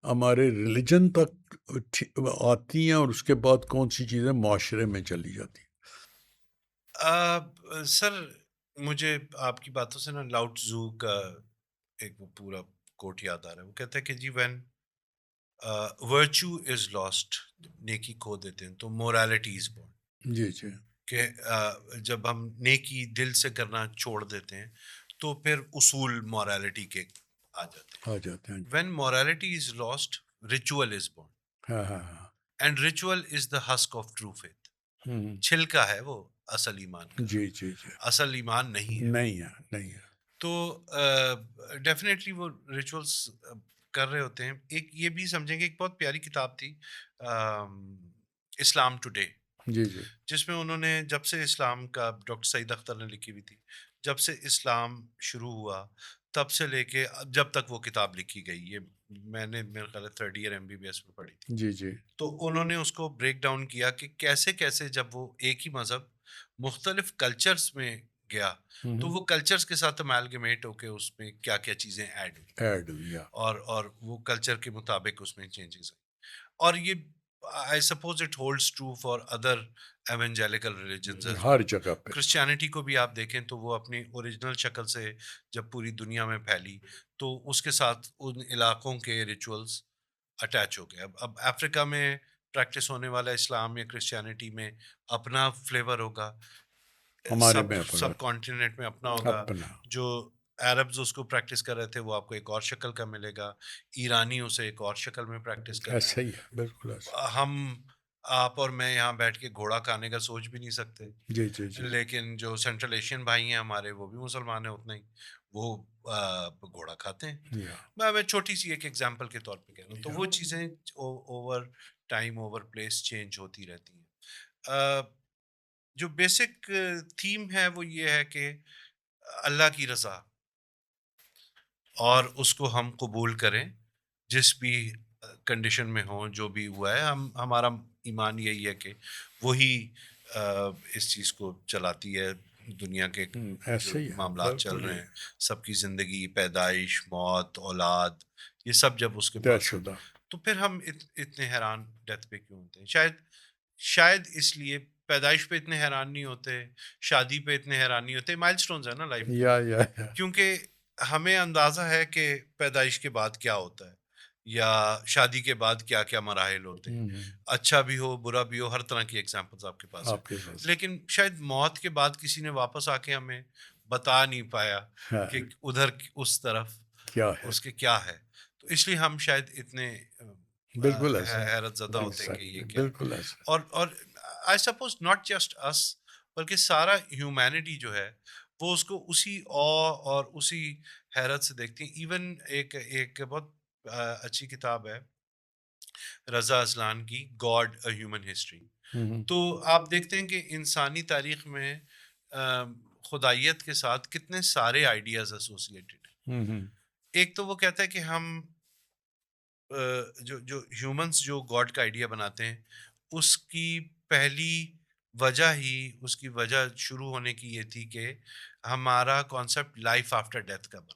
ہمارے ریلیجن تک آتی ہیں اور اس کے بعد کون سی چیزیں معاشرے میں چلی جاتی سر، مجھے آپ کی باتوں سے نا لاؤ تزو کا ایک وہ پورا کوٹ یاد آ رہا ہے. وہ کہتا ہے کہ جی وین ورچو از لاسٹ، نیکی کھو دیتے ہیں تو مورالیٹی از بورن. ہیں. جی جی کہ جب ہم نیکی دل سے کرنا چھوڑ دیتے ہیں تو پھر اصول مورالیٹی کے آ جاتے ہیں. آ جاتے ہیں. When morality is lost, ritual is born. ہاں ہاں ہاں. And ritual is the husk of true faith. ہوں. چھلکا ہے وہ اصل ایمان کا، جی جی جی. اصل ایمان نہیں ہے. نہیں ہے نہیں ہے. تو ڈیفینیٹلی وہ ریچولس کر رہے ہوتے ہیں. ایک یہ بھی سمجھیں گے، ایک بہت پیاری کتاب تھی اسلام ٹوڈے، جی جی. جس میں انہوں نے جب سے اسلام کا، ڈاکٹر سعید اختر نے لکھی ہوئی تھی، جب سے اسلام شروع ہوا تب سے لے کے جب تک وہ کتاب لکھی گئی، یہ میں نے میرے خیال ہے 3rd ایئر MBBS میں پڑھی تھی. جی جی. تو انہوں نے اس کو بریک ڈاؤن کیا کہ کیسے کیسے جب وہ ایک ہی مذہب مختلف کلچرز میں گیا تو وہ کلچرز کے ساتھ امالگمیٹ ہو کے اس میں کیا کیا چیزیں ایڈ ہوئی، ایڈ ہوئی. اور وہ کلچر کے مطابق اس میں چینجز آئی. اور یہ I suppose it holds true for other evangelical religions as well ویل. جگہ پہ. کرسچینٹی کو بھی آپ دیکھیں تو وہ اپنی اوریجنل شکل سے جب پوری دنیا میں پھیلی تو اس کے ساتھ ان علاقوں کے ریچولز اٹیچ ہو گئے. اب افریقہ میں پریکٹس ہونے والا اسلام یا کرسچینٹی میں اپنا فلیور ہوگا، ہمارے سب میں اپنا سب کانٹیننٹ میں اپنا ہوگا. اپنا. جو عربز اس کو پریکٹس کر رہے تھے وہ آپ کو ایک اور شکل کا ملے گا، ایرانی اسے ایک اور شکل میں پریکٹس کر رہے ایسا ہی ہیں. ہے، بالکل ایسا. ہم آپ اور میں یہاں بیٹھ کے گھوڑا کھانے کا سوچ بھی نہیں سکتے، جی جی جی. لیکن جو سینٹرل ایشین بھائی ہیں ہمارے، وہ بھی مسلمان ہیں اتنا ہی، وہ گھوڑا کھاتے ہیں. یا میں چھوٹی سی ایک ایگزامپل کے طور پہ کہہ رہا ہوں. تو یا وہ چیزیں over time over place change ہوتی رہتی ہیں. جو بیسک تھیم ہے وہ یہ ہے کہ اللہ کی رضا، اور اس کو ہم قبول کریں جس بھی کنڈیشن میں ہوں، جو بھی ہوا ہے. ہمارا ایمان یہی ہے کہ وہی اس چیز کو چلاتی ہے. دنیا کے جو ایسا ہی ہے، معاملات چل بالکل رہے ہی ہیں، سب کی زندگی، پیدائش، موت، اولاد، یہ سب جب اس کے طے پاس ہو شدہ. تو پھر ہم اتنے حیران ڈیتھ پہ کیوں ہوتے ہیں؟ شاید اس لیے پیدائش پہ اتنے حیران نہیں ہوتے، شادی پہ اتنے حیران نہیں ہوتے. مائل سٹونز ہے نا لائف کے، یا کیونکہ ہمیں اندازہ ہے کہ پیدائش کے بعد کیا ہوتا ہے یا شادی کے بعد کیا کیا مراحل ہوتے ہیں. اچھا بھی ہو، برا بھی ہو، ہر طرح کی ایگزامپلس آپ کے پاس ہیں. آپ کے پاس. لیکن شاید موت کے بعد کسی نے واپس آ کے ہمیں بتا نہیں پایا کہ ادھر اس طرف کیا ہے. اس کے کیا ہے. تو اس لیے ہم شاید اتنے بالکل ایسا. حیرت زدہ ہوتے ہیں کہ یہ کیا ہے. بالکل ایسا. اور آئی سپوز ناٹ جسٹ اس، بلکہ سارا ہیومینٹی جو ہے وہ اس کو اسی اور اسی حیرت سے دیکھتی ہیں. ایون ایک بہت اچھی کتاب ہے رضا اذلان کی، گاڈ اے ہیومن ہسٹری. تو آپ دیکھتے ہیں کہ انسانی تاریخ میں خدائیت کے ساتھ کتنے سارے آئیڈیاز ایسوسیٹیڈ ہیں. ایک تو وہ کہتا ہے کہ ہم جو ہیومنس جو گاڈ کا آئیڈیا بناتے ہیں، اس کی پہلی وجہ ہی، اس کی وجہ شروع ہونے کی یہ تھی کہ ہمارا کانسیپٹ لائف آفٹر ڈیتھ کا بنا.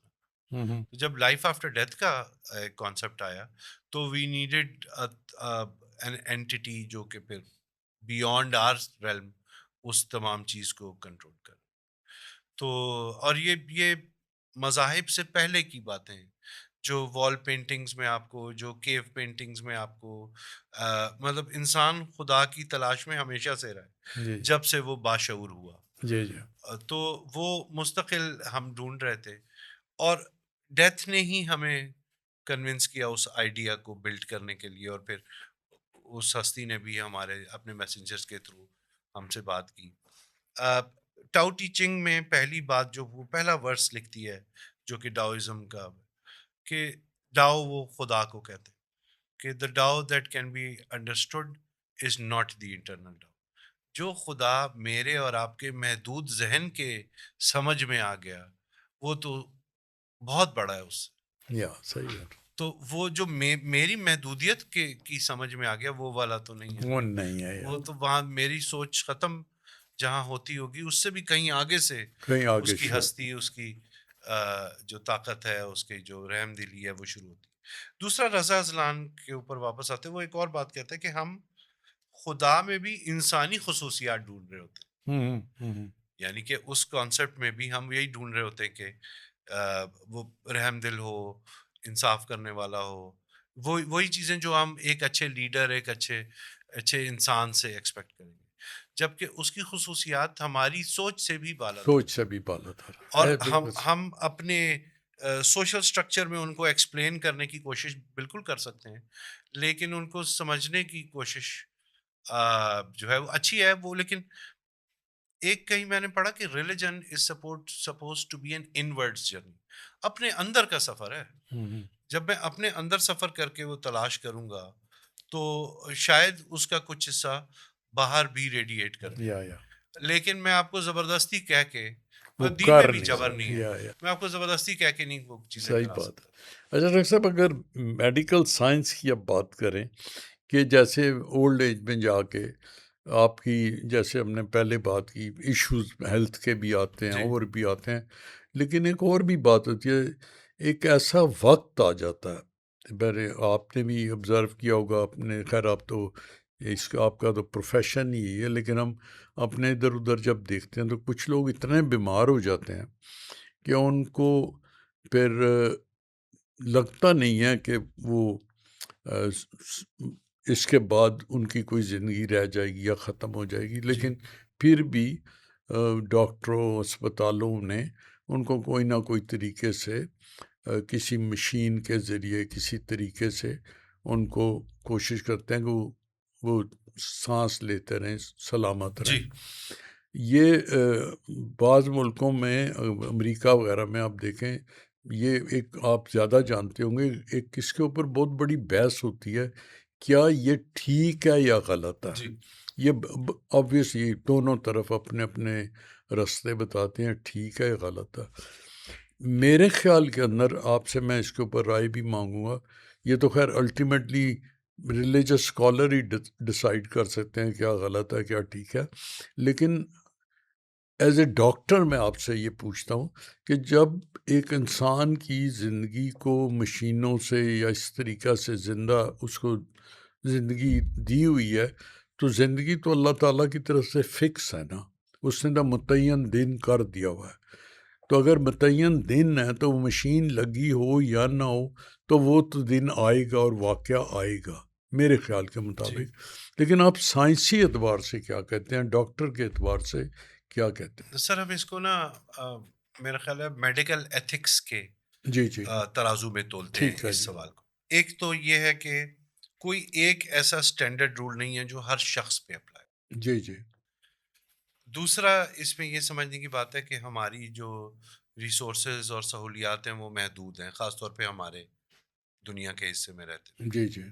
تو جب لائف آفٹر ڈیتھ کا کانسیپٹ آیا تو وی نیڈیڈ این اینٹی جو کہ پھر بیونڈ آر ریلم اس تمام چیز کو کنٹرول کر. تو اور یہ مذاہب سے پہلے کی باتیں ہیں، جو وال پینٹنگز میں آپ کو، جو کیو پینٹنگز میں آپ کو، مطلب انسان خدا کی تلاش میں ہمیشہ سے رہا ہے جب سے وہ باشعور ہوا. جی جی. تو وہ مستقل ہم ڈھونڈ رہے تھے، اور ڈیتھ نے ہی ہمیں کنونس کیا اس آئیڈیا کو بلڈ کرنے کے لیے. اور پھر اس ہستی نے بھی ہمارے اپنے میسنجرز کے تھرو ہم سے بات کی. ٹاؤ ٹیچنگ میں پہلی بات جو وہ پہلا ورس لکھتی ہے جو کہ ڈاؤزم کا، کہ ڈاؤ وہ خدا کو کہتے ہیں، کہ the Tao that can be understood is not the internal Tao. جو خدا میرے اور آپ کے محدود ذہن کے سمجھ میں آ گیا وہ تو بہت بڑا ہے اس سے. یا صحیح ہے، تو وہ جو میری محدودیت کی سمجھ میں آ گیا وہ والا تو نہیں ہے. وہ نہیں ہے وہ یار، تو وہاں میری سوچ ختم جہاں ہوتی ہوگی اس سے بھی کہیں آگے سے کہیں اس آگے کی شروع. ہستی، اس کی جو طاقت ہے، اس کی جو رحم دلی ہے وہ شروع ہوتی ہے. دوسرا رضا اذلان کے اوپر واپس آتے ہیں، وہ ایک اور بات کہتا ہے کہ ہم خدا میں بھی انسانی خصوصیات ڈھونڈ رہے ہوتے ہیں. یعنی کہ اس کانسیپٹ میں بھی ہم یہی ڈھونڈ رہے ہوتے ہیں کہ وہ رحم دل ہو، انصاف کرنے والا ہو، وہی چیزیں جو ہم ایک اچھے لیڈر، ایک اچھے انسان سے ایکسپیکٹ کریں گے، جبکہ اس کی خصوصیات ہماری سوچ سے بھی بالا تر. سوچ سے بھی بالا تر اور ہے، ہم بالکل. ہم اپنے سوشل سٹرکچر میں ان کو ایکسپلین کرنے کی کوشش بالکل کر سکتے ہیں، لیکن ان کو سمجھنے کی کوشش جو ہے وہ اچھی ہے وہ. لیکن ایک کہیں میں نے پڑھا کہ religion is suppose to be an inwards journey, اپنے اندر کا سفر ہے. جب میں اپنے اندر سفر کر کے وہ تلاش کروں گا تو شاید اس کا کچھ حصہ باہر بھی ریڈیٹ کر دے. یا لیکن میں آپ کو زبردستی کہہ کے، وہ دین میں کر بھی نہیں جبر سکتے. نہیں ہے، میں آپ کو زبردستی کہہ کے نہیں وہ چیزیں صحیح کرا بات سکتا. ہے. اچھا ڈاکٹر صاحب، اگر میڈیکل سائنس کی اب بات کریں کہ جیسے اولڈ ایج میں جا کے آپ کی، جیسے ہم نے پہلے بات کی، ایشوز ہیلتھ کے بھی آتے ہیں اور بھی آتے ہیں، لیکن ایک اور بھی بات ہوتی ہے، ایک ایسا وقت آ جاتا ہے، آپ نے بھی آبزرو کیا ہوگا اپنے، خیر آپ تو اس کا آپ کا تو پروفیشن ہی ہے، لیکن ہم اپنے ادھر ادھر جب دیکھتے ہیں تو کچھ لوگ اتنے بیمار ہو جاتے ہیں کہ ان کو پھر لگتا نہیں ہے کہ وہ اس کے بعد ان کی کوئی زندگی رہ جائے گی یا ختم ہو جائے گی، لیکن پھر بھی ڈاکٹروں، اسپتالوں نے ان کو کوئی نہ کوئی طریقے سے کسی مشین کے ذریعے کسی طریقے سے ان کو کوشش کرتے ہیں کہ وہ سانس لیتے رہیں، سلامت رہیں. یہ بعض ملکوں میں، امریکہ وغیرہ میں آپ دیکھیں، یہ ایک آپ زیادہ جانتے ہوں گے، ایک اس کے اوپر بہت بڑی بحث ہوتی ہے، کیا یہ ٹھیک ہے یا غلط ہے. یہ obviously دونوں طرف اپنے اپنے راستے بتاتے ہیں، ٹھیک ہے یا غلط ہے. میرے خیال کے اندر آپ سے میں اس کے اوپر رائے بھی مانگوں گا. یہ تو خیر ultimately religious scholar he decide کر سکتے ہیں کیا غلط ہے کیا ٹھیک ہے، لیکن ایز اے ڈاکٹر میں آپ سے یہ پوچھتا ہوں کہ جب ایک انسان کی زندگی کو مشینوں سے یا اس طریقہ سے زندہ اس کو زندگی دی ہوئی ہے، تو زندگی تو اللہ تعالیٰ کی طرف سے فکس ہے نا، اس نے تو متعین دن کر دیا ہوا ہے. تو اگر متعین دن ہے تو وہ مشین لگی ہو یا نہ ہو تو وہ تو دن آئے گا اور واقعہ آئے گا میرے خیال کے مطابق. لیکن آپ سائنسی اعتبار سے کیا کہتے ہیں، ڈاکٹر کے اعتبار سے کیا کہتے ہیں؟ سر ہم اس کو نا میرا خیال ہے میڈیکل ایتھکس کے جی ترازو میں تولتے ہیں اس سوال کو. ایک تو یہ ہے کہ کوئی ایک ایسا سٹینڈرڈ رول نہیں ہے جو ہر شخص پہ اپلائی. جی دوسرا اس میں یہ سمجھنے کی بات ہے کہ ہماری جو ریسورسز اور سہولیات ہیں وہ محدود ہیں، خاص طور پہ ہمارے دنیا کے حصے میں رہتے ہیں. جی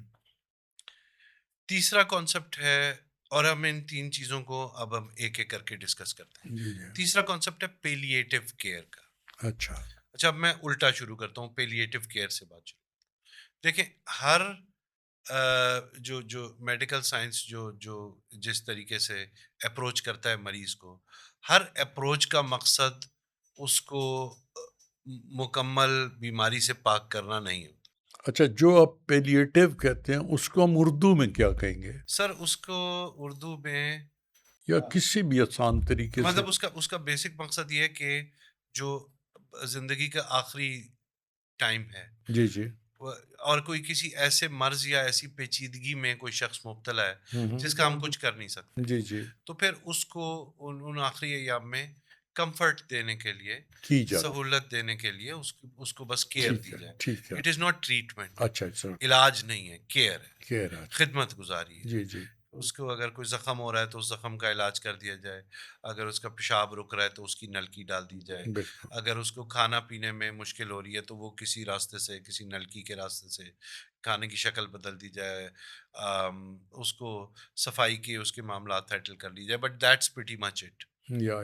تیسرا کانسیپٹ ہے، اور ہم ان تین چیزوں کو اب ہم ایک ایک کر کے ڈسکس کرتے ہیں. تیسرا کانسیپٹ ہے پیلیٹیو کیئر کا. اچھا اب میں الٹا شروع کرتا ہوں، پیلیٹیو کیئر سے بات شروع. دیکھیں ہر جو میڈیکل سائنس جو جس طریقے سے اپروچ کرتا ہے مریض کو، ہر اپروچ کا مقصد اس کو مکمل بیماری سے پاک کرنا نہیں ہوتا. اچھا، جو آپ پیلیٹیو کہتے ہیں اس کو ہم اردو میں کیا کہیں گے؟ سر اس کو اردو میں یا کسی بھی آسان طریقے سے، مطلب اس کا بیسک مقصد یہ ہے کہ جو زندگی کا آخری ٹائم ہے، جی اور کوئی کسی ایسے مرض یا ایسی پیچیدگی میں کوئی شخص مبتلا ہے جس کا ہم کچھ کر نہیں سکتے، جی تو پھر اس کو ان آخری ایام میں کمفرٹ دینے کے لیے، کی جائے، سہولت دینے کے لیے اس کو بس کیئر دی جائے. ٹھیک ہے. اٹ از ناٹ ٹریٹمنٹ، اچھا علاج نہیں ہے، کیئر ہے، کہہ رہا خدمت گزاری ہے. جی اس کو اگر کوئی زخم ہو رہا ہے تو اس زخم کا علاج کر دیا جائے، اگر اس کا پیشاب رک رہا ہے تو اس کی نلکی ڈال دی جائے، بالکل. اگر اس کو کھانا پینے میں مشکل ہو رہی ہے تو وہ کسی راستے سے، کسی نلکی کے راستے سے کھانے کی شکل بدل دی جائے، اس کو صفائی کی اس کے معاملات ہیٹل کر لی جائے، but that's pretty much it. یا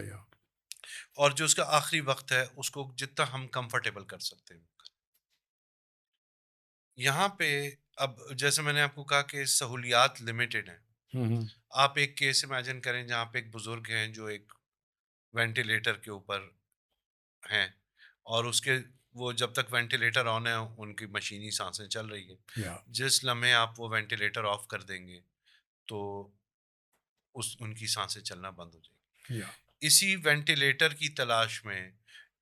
اور جو اس کا آخری وقت ہے اس کو جتنا ہم کمفرٹیبل کر سکتے ہیں. یہاں پہ اب جیسے میں نے آپ کو کہا کہ سہولیات لمیٹڈ ہیں. ہوں آپ ایک کیس امیجن کریں جہاں پہ ایک بزرگ ہیں جو ایک وینٹیلیٹر کے اوپر ہیں، اور اس کے وہ جب تک وینٹیلیٹر آن ہے ان کی مشینی سانسیں چل رہی ہیں. یا جس لمحے آپ وہ وینٹیلیٹر آف کر دیں گے تو ان کی سانسیں چلنا بند ہو جائیں گی. یا اسی وینٹیلیٹر کی تلاش میں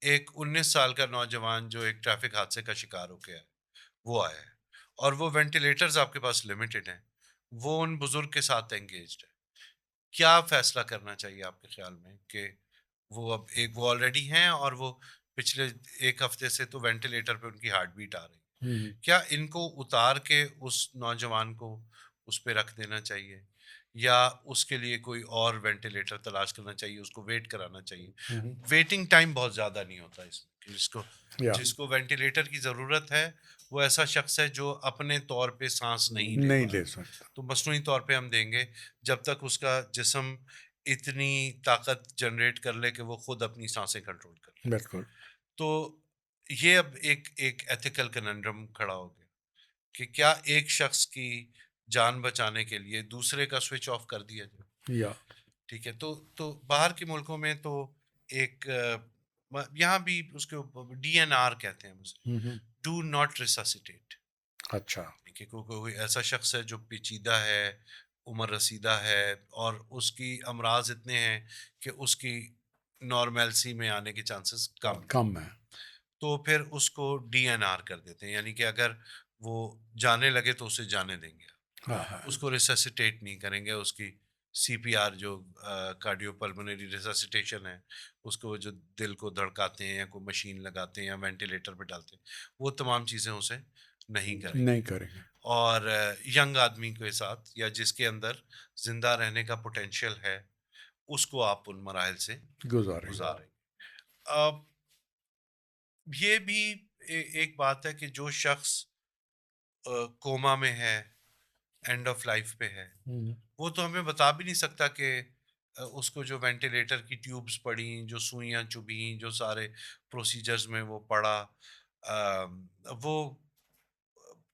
ایک 19 سال کا نوجوان جو ایک ٹریفک حادثے کا شکار ہو گیا ہے وہ آیا ہے، اور وہ وینٹیلیٹرز آپ کے پاس لمیٹڈ ہیں، وہ ان بزرگ کے ساتھ انگیجڈ ہے. کیا فیصلہ کرنا چاہیے آپ کے خیال میں کہ وہ آلریڈی ہیں اور وہ پچھلے ایک ہفتے سے تو وینٹیلیٹر پہ ان کی ہارٹ بیٹ آ رہی ہے، کیا ان کو اتار کے اس نوجوان کو اس پہ رکھ دینا چاہیے یا اس کے لیے کوئی اور وینٹیلیٹر تلاش کرنا چاہیے، اس کو ویٹ کرانا چاہیے؟ ویٹنگ ٹائم بہت زیادہ نہیں ہوتا اس میں. یا جس کو وینٹیلیٹر کی ضرورت ہے وہ ایسا شخص ہے جو اپنے طور پہ سانس نہیں لے نہیں پا لے رہا، سکتا. تو مصنوعی طور پہ ہم دیں گے جب تک اس کا جسم اتنی طاقت جنریٹ کر لے کہ وہ خود اپنی سانسیں کنٹرول کر لے. بالکل. تو یہ اب ایک ایتھیکل کننڈرم کھڑا ہو گیا کہ کیا ایک شخص کی جان بچانے کے لیے دوسرے کا سوئچ آف کر دیا جائے. یا ٹھیک ہے، تو باہر کے ملکوں میں تو ایک یہاں بھی اس کے DNR کہتے ہیں اسے، ڈو ناٹ ریسسیٹیٹ. اچھا. کہ کوئی ایسا شخص ہے جو پیچیدہ ہے، عمر رسیدہ ہے اور اس کی امراض اتنے ہیں کہ اس کی نارمیلسی میں آنے کے چانسز کم ہیں، کم ہے. تو پھر اس کو DNR کر دیتے ہیں، یعنی کہ اگر وہ جانے لگے تو اسے جانے دیں گے، ہاں ہاں. اس کو ریسسیٹیٹ نہیں کریں گے. اس کی CPR جو کارڈیو پلمونری ریسسیٹیشن ہے، اس کو جو دل کو دھڑکاتے ہیں یا کوئی مشین لگاتے ہیں یا وینٹیلیٹر پہ ڈالتے ہیں، وہ تمام چیزیں اسے نہیں کریں گے. نہیں کریں گے. اور ینگ آدمی کے ساتھ یا جس کے اندر زندہ رہنے کا پوٹینشیل ہے اس کو آپ ان مراحل سے گزاریں گے. گزاریں. اب یہ بھی ایک بات ہے کہ جو شخص کوما میں ہے، اینڈ آف لائف پہ ہے، وہ تو ہمیں بتا بھی نہیں سکتا کہ اس کو جو وینٹیلیٹر کی ٹیوبز پڑیں، جو سوئیاں چبھیں، جو سارے پروسیجرز میں وہ پڑا، وہ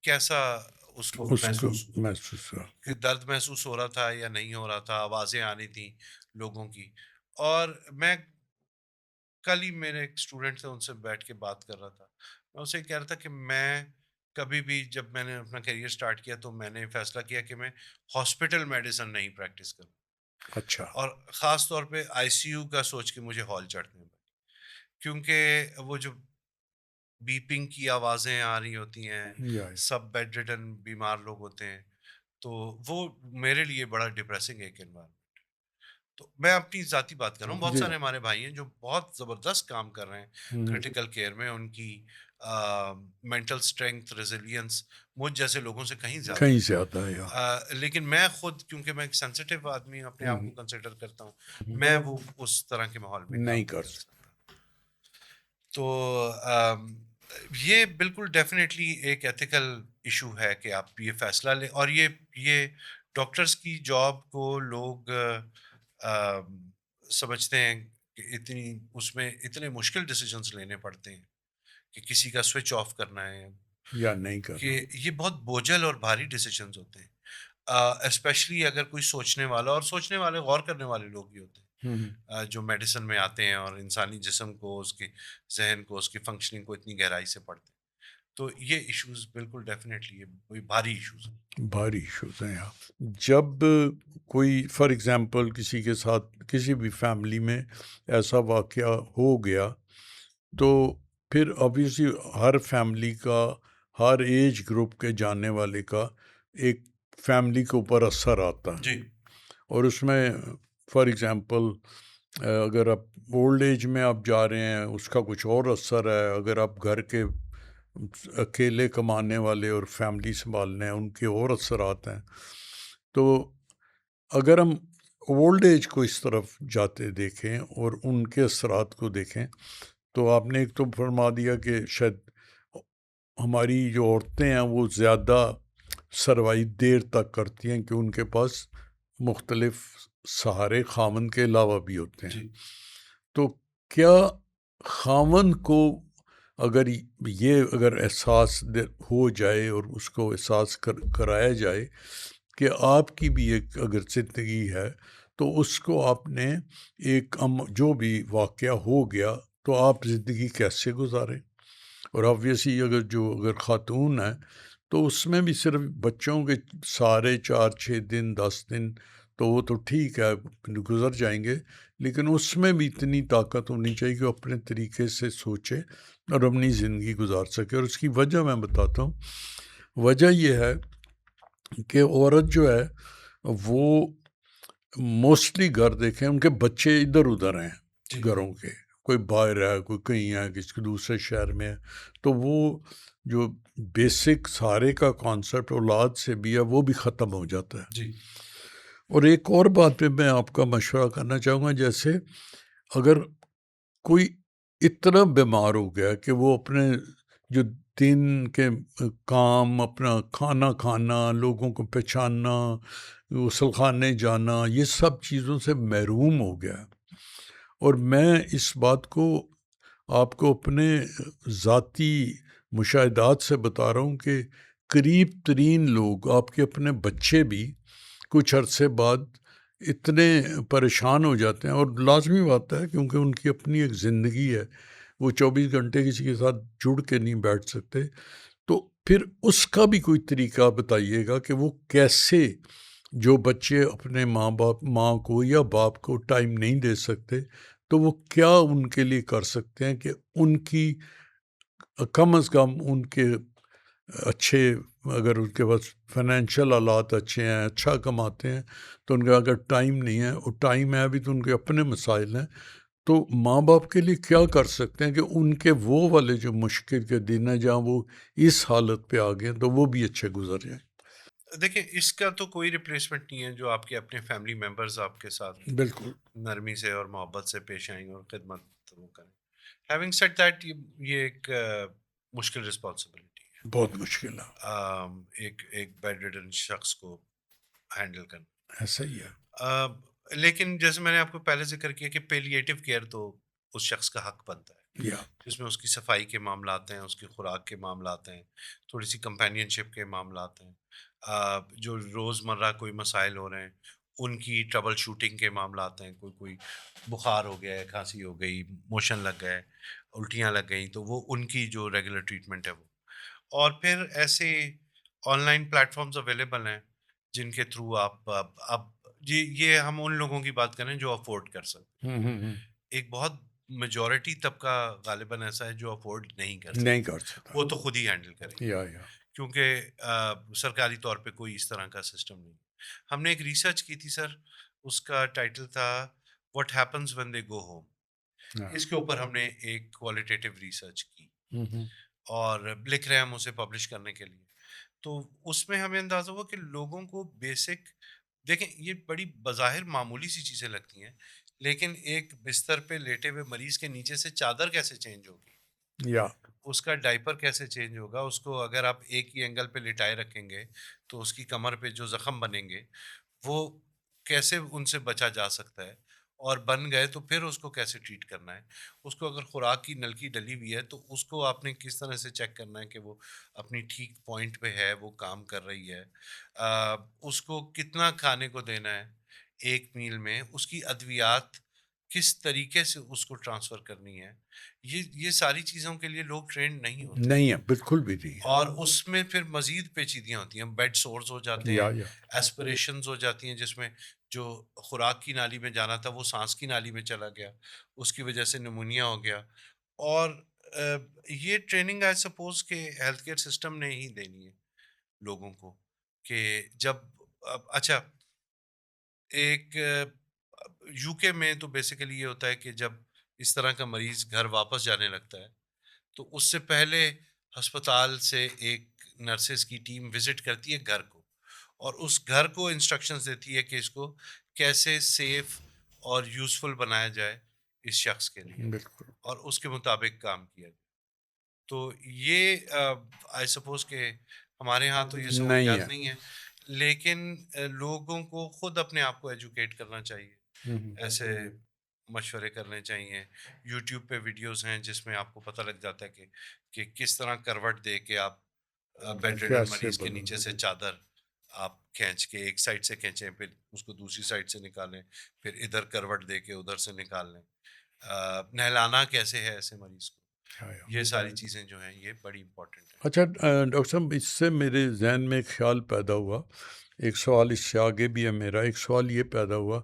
کیسا اس کو اس کو محسوس محسوس ہوا. کہ درد محسوس ہو رہا تھا یا نہیں ہو رہا تھا، آوازیں آ رہی تھیں لوگوں کی. اور میں کل ہی میرے ایک اسٹوڈنٹ تھے، ان سے بیٹھ کے بات کر رہا تھا. میں اسے کہہ رہا تھا کہ میں کبھی بھی جب میں نے اپنا کیریئر سٹارٹ کیا تو میں نے فیصلہ کیا کہ میں ہاسپٹل میڈیسن نہیں پریکٹس کروں، اچھا. اور خاص طور پہ ICU کا سوچ کے مجھے ہال چڑھنے میں، کیونکہ وہ جو بیپنگ کی آوازیں آ رہی ہوتی ہیں، یا سب بیڈ ریڈن بیمار لوگ ہوتے ہیں، تو وہ میرے لیے بڑا ڈپریسنگ ایک انوائرمنٹ. تو میں اپنی ذاتی بات کر رہا ہوں، بہت جی. سارے ہمارے بھائی ہیں جو بہت زبردست کام کر رہے ہیں کریٹیکل کیئر میں، ان کی مینٹل اسٹرینتھ، ریزیلینس مجھ جیسے لوگوں سے کہیں زیادہ کہیں ہے. زیادہ ہے. یا لیکن میں خود کیونکہ میں ایک سینسیٹیو آدمی اپنے آپ کو کنسیڈر کرتا ہوں، میں وہ اس طرح کے ماحول میں کام نہیں نہیں کر کر سکتا. تو یہ بالکل ڈیفینیٹلی ایک ایتھیکل ایشو ہے کہ آپ یہ فیصلہ لیں، اور یہ ڈاکٹرز کی جاب کو لوگ سمجھتے ہیں کہ اس میں اتنے مشکل ڈیسیجنس لینے پڑتے ہیں کہ کسی کا سوئچ آف کرنا ہے، یا نہیں کرنا. کہ یہ بہت بوجھل اور بھاری ڈیسیجنز ہوتے ہیں، اسپیشلی اگر کوئی سوچنے والا، اور سوچنے والے غور کرنے والے لوگ ہی ہوتے ہیں جو میڈیسن میں آتے ہیں اور انسانی جسم کو، اس کے ذہن کو، اس کی فنکشننگ کو اتنی گہرائی سے پڑھتے ہیں. تو یہ ایشوز بالکل ڈیفینیٹلی کوئی بھاری ایشوز ہیں. بھاری ایشوز ہیں. جب کوئی فار ایگزامپل کسی کے ساتھ کسی بھی فیملی میں ایسا واقعہ ہو گیا تو پھر obviously ہر فیملی کا، ہر ایج گروپ کے جاننے والے کا ایک فیملی کے اوپر اثر آتا ہے. جی اور اس میں فار ایگزامپل اگر آپ اولڈ ایج میں آپ جا رہے ہیں اس کا کچھ اور اثر ہے، اگر آپ گھر کے اکیلے کمانے والے اور فیملی سنبھالنے ہیں ان کے اور اثرات ہیں. تو اگر ہم اولڈ ایج کو اس طرف جاتے دیکھیں اور ان کے اثرات کو دیکھیں تو آپ نے ایک تو فرما دیا کہ شاید ہماری جو عورتیں ہیں وہ زیادہ سروائیو دیر تک کرتی ہیں کہ ان کے پاس مختلف سہارے خاوند کے علاوہ بھی ہوتے ہیں. جی تو کیا خاوند کو اگر احساس ہو جائے اور اس کو احساس کرایا جائے کہ آپ کی بھی ایک اگر زندگی ہے تو اس کو آپ نے جو بھی واقعہ ہو گیا تو آپ زندگی کیسے گزاریں؟ اور آبویسلی اگر خاتون ہے تو اس میں بھی صرف بچوں کے سارے 4 6 دن 10 دن تو وہ تو ٹھیک ہے گزر جائیں گے، لیکن اس میں بھی اتنی طاقت ہونی چاہیے کہ وہ اپنے طریقے سے سوچے اور اپنی زندگی گزار سکے. اور اس کی وجہ میں بتاتا ہوں. وجہ یہ ہے کہ عورت جو ہے وہ موسٹلی گھر دیکھیں ان کے بچے ادھر ادھر ہیں جی گھروں کے، کوئی باہر ہے، کوئی کہیں ہے، کسی کے دوسرے شہر میں ہے، تو وہ جو بیسک سارے کا کانسیپٹ اولاد سے بھی ہے وہ بھی ختم ہو جاتا ہے. جی اور ایک اور بات پہ میں آپ کا مشورہ کرنا چاہوں گا، جیسے اگر کوئی اتنا بیمار ہو گیا کہ وہ اپنے جو دن کے کام، اپنا کھانا کھانا، لوگوں کو پہچاننا، غسل خانے جانا، یہ سب چیزوں سے محروم ہو گیا. اور میں اس بات کو آپ کو اپنے ذاتی مشاہدات سے بتا رہا ہوں کہ قریب ترین لوگ، آپ کے اپنے بچے بھی کچھ عرصے بعد اتنے پریشان ہو جاتے ہیں. اور لازمی بات ہے کیونکہ ان کی اپنی ایک زندگی ہے، وہ 24 گھنٹے کسی کے ساتھ جڑ کے نہیں بیٹھ سکتے. تو پھر اس کا بھی کوئی طریقہ بتائیے گا کہ وہ کیسے، جو بچے اپنے ماں کو یا باپ کو ٹائم نہیں دے سکتے تو وہ کیا ان کے لیے کر سکتے ہیں کہ ان کی کم از کم ان کے اچھے، اگر ان کے پاس فائنینشیل حالات اچھے ہیں، اچھا کماتے ہیں، تو ان کا اگر ٹائم نہیں ہے، اور ٹائم ہے ابھی تو ان کے اپنے مسائل ہیں، تو ماں باپ کے لیے کیا کر سکتے ہیں کہ ان کے وہ والے جو مشکل کے دن ہیں جہاں وہ اس حالت پہ آ گئے تو وہ بھی اچھے گزر جائیں. دیکھیں اس کا تو کوئی ریپلیسمنٹ نہیں ہے جو آپ کے اپنے فیملی ممبرز آپ کے ساتھ بالکل نرمی سے اور محبت سے پیش آئیں گے اور خدمت وہ کریں. ہیونگ سیڈ دیٹ یہ ایک مشکل رسپانسبلٹی ہے بہت مشکل ہے. ایک بیڈ ریڈن شخص کو ہینڈل کرنا. ایسا ہی ہے. لیکن جیسے میں نے آپ کو پہلے ذکر کیا کہ پیلیٹیو کیئر تو اس شخص کا حق بنتا ہے، یا جس میں اس کی صفائی کے معاملات ہیں، اس کی خوراک کے معاملات ہیں، تھوڑی سی کمپینین شپ کے معاملات ہیں، جو روزمرہ کوئی مسائل ہو رہے ہیں ان کی ٹربل شوٹنگ کے معاملات ہیں. کوئی بخار ہو گیا ہے، کھانسی ہو گئی، موشن لگ گئے، الٹیاں لگ گئیں، تو وہ ان کی جو ریگولر ٹریٹمنٹ ہے وہ. اور پھر ایسے online platforms available ہیں جن کے تھرو آپ اب یہ ہم ان لوگوں کی بات کریں جو افورڈ کر سکتے. ایک بہت میجورٹی طبقہ غالباً ایسا ہے جو افورڈ نہیں کر نہیں سکتا، کر سکتا. وہ تو خود ہی ہینڈل کریں گے یا کیونکہ سرکاری طور پہ کوئی اس طرح کا سسٹم نہیں. ہم نے ایک ریسرچ کی تھی سر، اس کا ٹائٹل تھا what happens when they go home. اس کے اوپر ہم نے ایک کوالٹیٹیو ریسرچ کی اور لکھ رہے ہیں ہم اسے پبلش کرنے کے لیے. تو اس میں ہمیں اندازہ ہوا کہ لوگوں کو بیسک، دیکھیں یہ بڑی بظاہر معمولی سی چیزیں لگتی ہیں، لیکن ایک بستر پہ لیٹے ہوئے مریض کے نیچے سے چادر کیسے چینج ہوگی، یا اس کا ڈائپر کیسے چینج ہوگا، اس کو اگر آپ ایک ہی اینگل پہ لٹائے رکھیں گے تو اس کی کمر پہ جو زخم بنیں گے وہ کیسے ان سے بچا جا سکتا ہے، اور بن گئے تو پھر اس کو کیسے ٹریٹ کرنا ہے. اس کو اگر خوراک کی نلکی ڈلی ہوئی ہے تو اس کو آپ نے کس طرح سے چیک کرنا ہے کہ وہ اپنی ٹھیک پوائنٹ پہ ہے، وہ کام کر رہی ہے. اس کو کتنا کھانے کو دینا ہے ایک میل میں، اس کی ادویات کس طریقے سے اس کو ٹرانسفر کرنی ہے. یہ ساری چیزوں کے لیے لوگ ٹرینڈ نہیں ہوتے، نہیں ہے، بالکل بھی نہیں ہے. اور اس میں پھر مزید پیچیدگیاں ہوتی ہیں. بیڈ سورز ہو جاتے ہیں، یا ایسپریشنز ہو جاتی ہیں جس میں جو خوراک کی نالی میں جانا تھا وہ سانس کی نالی میں چلا گیا، اس کی وجہ سے نمونیا ہو گیا. اور یہ ٹریننگ آئی سپوز کہ ہیلتھ کیئر سسٹم نے ہی دینی ہے لوگوں کو، کہ جب اچھا ایک یو کے میں تو بیسیکلی یہ ہوتا ہے کہ جب اس طرح کا مریض گھر واپس جانے لگتا ہے تو اس سے پہلے ہسپتال سے ایک نرسز کی ٹیم وزٹ کرتی ہے گھر کو، اور اس گھر کو انسٹرکشنز دیتی ہے کہ اس کو کیسے سیف اور یوزفل بنایا جائے اس شخص کے لیے، بالکل اور اس کے مطابق کام کیا جائے. تو یہ آئی سپوز کہ ہمارے ہاں تو یہ نہیں سہولیات ہے. نہیں ہیں، لیکن لوگوں کو خود اپنے آپ کو ایجوکیٹ کرنا چاہیے، ایسے مشورے کرنے چاہیے. یوٹیوب پہ ویڈیوز ہیں جس میں آپ کو پتہ لگ جاتا ہے کہ کس طرح کروٹ دے کے آپ بیڈ ریڈن کیسے مریض کے بولوں نیچے سے چادر آپ کھینچ کے ایک سائڈ سے کھینچیں، پھر اس کو دوسری سائڈ سے نکالیں، پھر ادھر کروٹ دے کے ادھر سے نکال لیں. نہلانا کیسے ہے ایسے مریض کو، یہ ساری چیزیں جو ہیں یہ بڑی امپورٹنٹ ہیں. اچھا ڈاکٹر صاحب، اس سے میرے ذہن میں ایک خیال پیدا ہوا، ایک سوال اس سے آگے بھی ہے میرا. ایک سوال یہ پیدا ہوا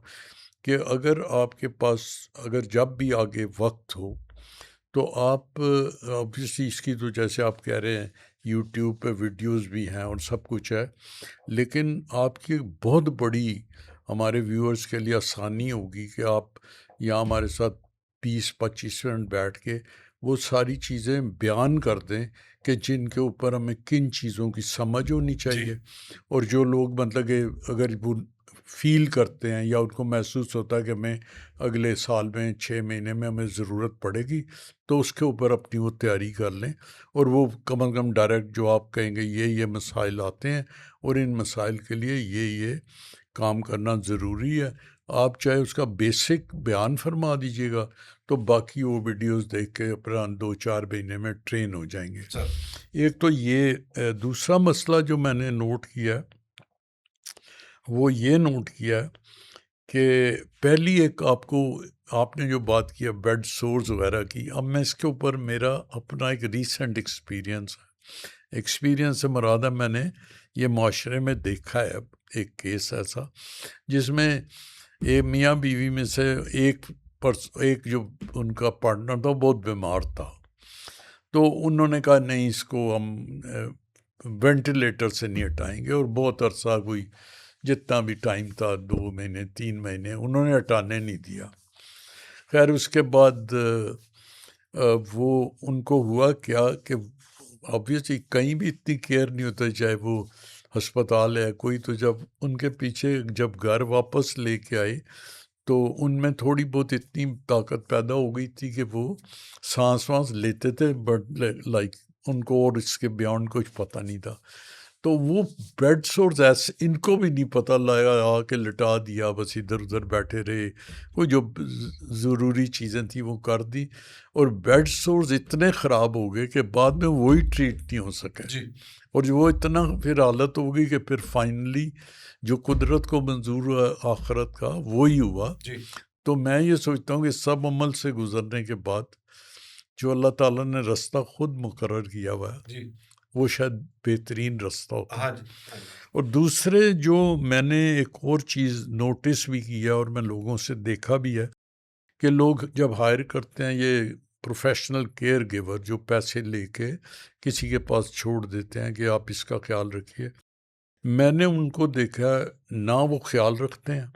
کہ اگر آپ کے پاس، اگر جب بھی آگے وقت ہو تو آپ آبویسلی اس کی تو جیسے آپ کہہ رہے ہیں یوٹیوب پہ ویڈیوز بھی ہیں اور سب کچھ ہے، لیکن آپ کی بہت بڑی ہمارے ویورز کے لیے آسانی ہوگی کہ آپ یہاں ہمارے ساتھ 20-25 منٹ بیٹھ کے وہ ساری چیزیں بیان کر دیں کہ جن کے اوپر ہمیں کن چیزوں کی سمجھ ہونی چاہیے، اور جو لوگ مطلب کہ اگر وہ فیل کرتے ہیں یا ان کو محسوس ہوتا ہے کہ ہمیں اگلے سال میں 6 مہینے میں ہمیں ضرورت پڑے گی، تو اس کے اوپر اپنی وہ تیاری کر لیں، اور وہ کم از کم ڈائریکٹ جو آپ کہیں گے یہ مسائل آتے ہیں اور ان مسائل کے لیے یہ کام کرنا ضروری ہے، آپ چاہے اس کا بیسک بیان فرما دیجیے گا تو باقی وہ ویڈیوز دیکھ کے اپنا 2-4 مہینے میں ٹرین ہو جائیں گے. ایک تو یہ دوسرا مسئلہ جو میں نے نوٹ کیا وہ یہ نوٹ کیا کہ پہلی ایک آپ نے جو بات کیا بیڈ سورز وغیرہ کی، اب میں اس کے اوپر میرا اپنا ایک ریسنٹ ایکسپیرینس سے مراد ہے، میں نے یہ معاشرے میں دیکھا ہے اب ایک کیس ایسا جس میں ایک میاں بیوی میں سے ایک جو ان کا پارٹنر تھا بہت بیمار تھا، تو انہوں نے کہا نہیں اس کو ہم وینٹیلیٹر سے نہیں ہٹائیں گے، اور بہت عرصہ کوئی جتنا بھی ٹائم تھا 2 مہینے 3 مہینے انہوں نے ہٹانے نہیں دیا. خیر اس کے بعد وہ ان کو ہوا کیا کہ آبویسلی کہیں بھی اتنی کیئر نہیں ہوتا، چاہے وہ ہسپتال ہے کوئی، تو جب ان کے پیچھے جب گھر واپس لے کے آئے تو ان میں تھوڑی بہت اتنی طاقت پیدا ہو گئی تھی کہ وہ سانس لیتے تھے، بٹ لائک ان کو اور اس کے بیانڈ کچھ پتہ نہیں تھا. تو وہ بیڈ سورز ایسے ان کو بھی نہیں پتہ لگا، آ کے لٹا دیا، بس ادھر ادھر بیٹھے رہے، کوئی جو ضروری چیزیں تھیں وہ کر دی، اور بیڈ سورز اتنے خراب ہو گئے کہ بعد میں وہی ٹریٹ نہیں ہو سکے، اور جو وہ اتنا پھر حالت ہو گئی کہ پھر فائنلی جو قدرت کو منظور ہوا آخرت کا وہی ہوا. تو میں یہ سوچتا ہوں کہ سب عمل سے گزرنے کے بعد جو اللہ تعالیٰ نے رستہ خود مقرر کیا ہوا ہے وہ شاید بہترین رستہ ہوتا ہے. اور دوسرے جو میں نے ایک اور چیز نوٹس بھی کیا اور میں لوگوں سے دیکھا بھی ہے کہ لوگ جب ہائر کرتے ہیں یہ پروفیشنل کیئر گیور جو پیسے لے کے کسی کے پاس چھوڑ دیتے ہیں کہ آپ اس کا خیال رکھیے، میں نے ان کو دیکھا نہ وہ خیال رکھتے ہیں،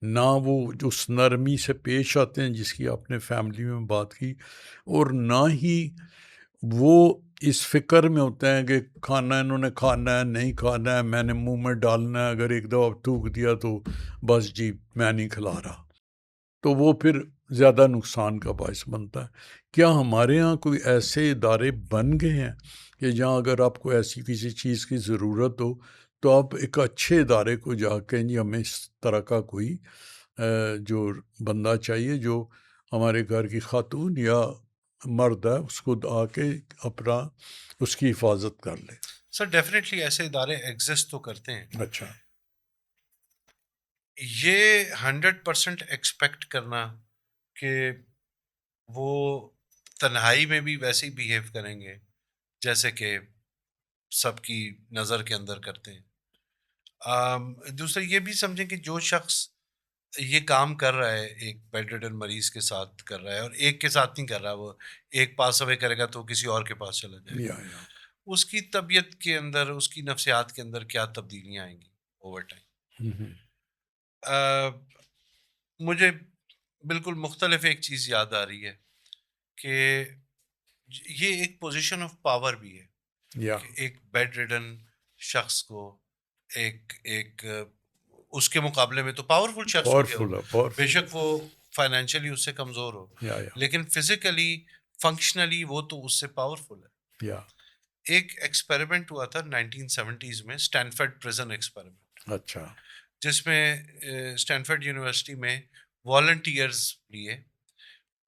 نہ وہ اس نرمی سے پیش آتے ہیں جس کی آپ نے فیملی میں بات کی، اور نہ ہی وہ اس فکر میں ہوتے ہیں کہ کھانا انہوں نے کھانا ہے نہیں کھانا ہے، میں نے منہ میں ڈالنا ہے، اگر ایک دفعہ تھوک دیا تو بس جی میں نہیں کھلا رہا، تو وہ پھر زیادہ نقصان کا باعث بنتا ہے. کیا ہمارے ہاں کوئی ایسے ادارے بن گئے ہیں کہ جہاں اگر آپ کو ایسی کسی چیز کی ضرورت ہو تو آپ ایک اچھے ادارے کو جا کے جی ہمیں اس طرح کا کوئی جو بندہ چاہیے جو ہمارے گھر کی خاتون یا مرد ہے اس کو آ کے اپنا اس کی حفاظت کر لے؟ سر ڈیفینیٹلی ایسے ادارے ایگزسٹ تو کرتے ہیں. اچھا. یہ 100% ایکسپیکٹ کرنا کہ وہ تنہائی میں بھی ویسے ہی بیہیو کریں گے جیسے کہ سب کی نظر کے اندر کرتے ہیں. دوسرا یہ بھی سمجھیں کہ جو شخص یہ کام کر رہا ہے ایک بیڈ ریڈن مریض کے ساتھ کر رہا ہے، اور ایک کے ساتھ نہیں کر رہا، وہ ایک پاس اوے کرے گا تو کسی اور کے پاس چلا جائے گا، اس کی طبیعت کے اندر، اس کی نفسیات کے اندر کیا تبدیلیاں آئیں گی اوور ٹائم. مجھے بالکل مختلف ایک چیز یاد آ رہی ہے کہ یہ ایک پوزیشن آف پاور بھی ہے کہ ایک بیڈ ریڈن شخص کو ایک اس کے مقابلے میں تو پاورفل شخص ہو گیا پاورفل ہے، بے پاورفل. شک وہ فائنینشلی اس سے کمزور ہو یا لیکن فزیکلی فنکشنلی وہ تو اس سے پاورفل ہے. یا ایک ایکسپیریمنٹ ہوا تھا 1970s میں، اسٹینفرڈ پریزن ایکسپیریمنٹ، اچھا. جس میں اسٹینفرڈ یونیورسٹی میں والنٹیئرز لیے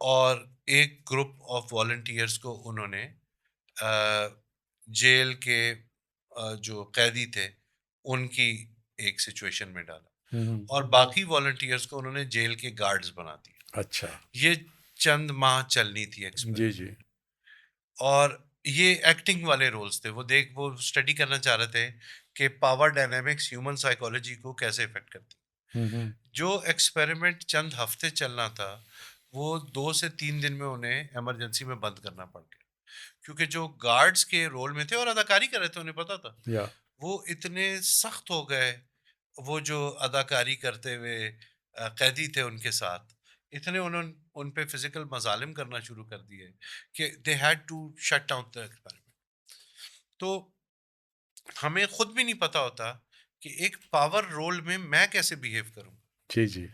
اور ایک گروپ آف والنٹیئرز کو انہوں نے جیل کے جو قیدی تھے ان کی ایک سچویشن میں ڈالا اور باقی والنٹیئرز کو انہوں نے جیل کے گارڈز بنا دیا. اچھا. یہ چند ماہ چلنی تھی جی ایکسپیریمنٹ جی. اور یہ ایکٹنگ والے رولز تھے. وہ اسٹڈی کرنا چاہ رہے تھے کہ پاور ڈائنامکس ہیومن سائیکالوجی کو کیسے افیکٹ کرتی. جو ایکسپیریمنٹ چند ہفتے چلنا تھا وہ 2 سے 3 دن میں انہیں ایمرجنسی میں بند کرنا پڑ گیا، کیونکہ جو گارڈز کے رول میں تھے اور اداکاری کر رہے تھے انہیں پتا تھا، یا وہ اتنے سخت ہو گئے. وہ جو اداکاری کرتے ہوئے قیدی تھے ان کے ساتھ اتنے ان پہ فزیکل مظالم کرنا شروع کر دیے کہ they had to shut down the experiment. تو ہمیں خود بھی نہیں پتا ہوتا کہ ایک پاور رول میں کیسے بیہیو کروں. جی جی.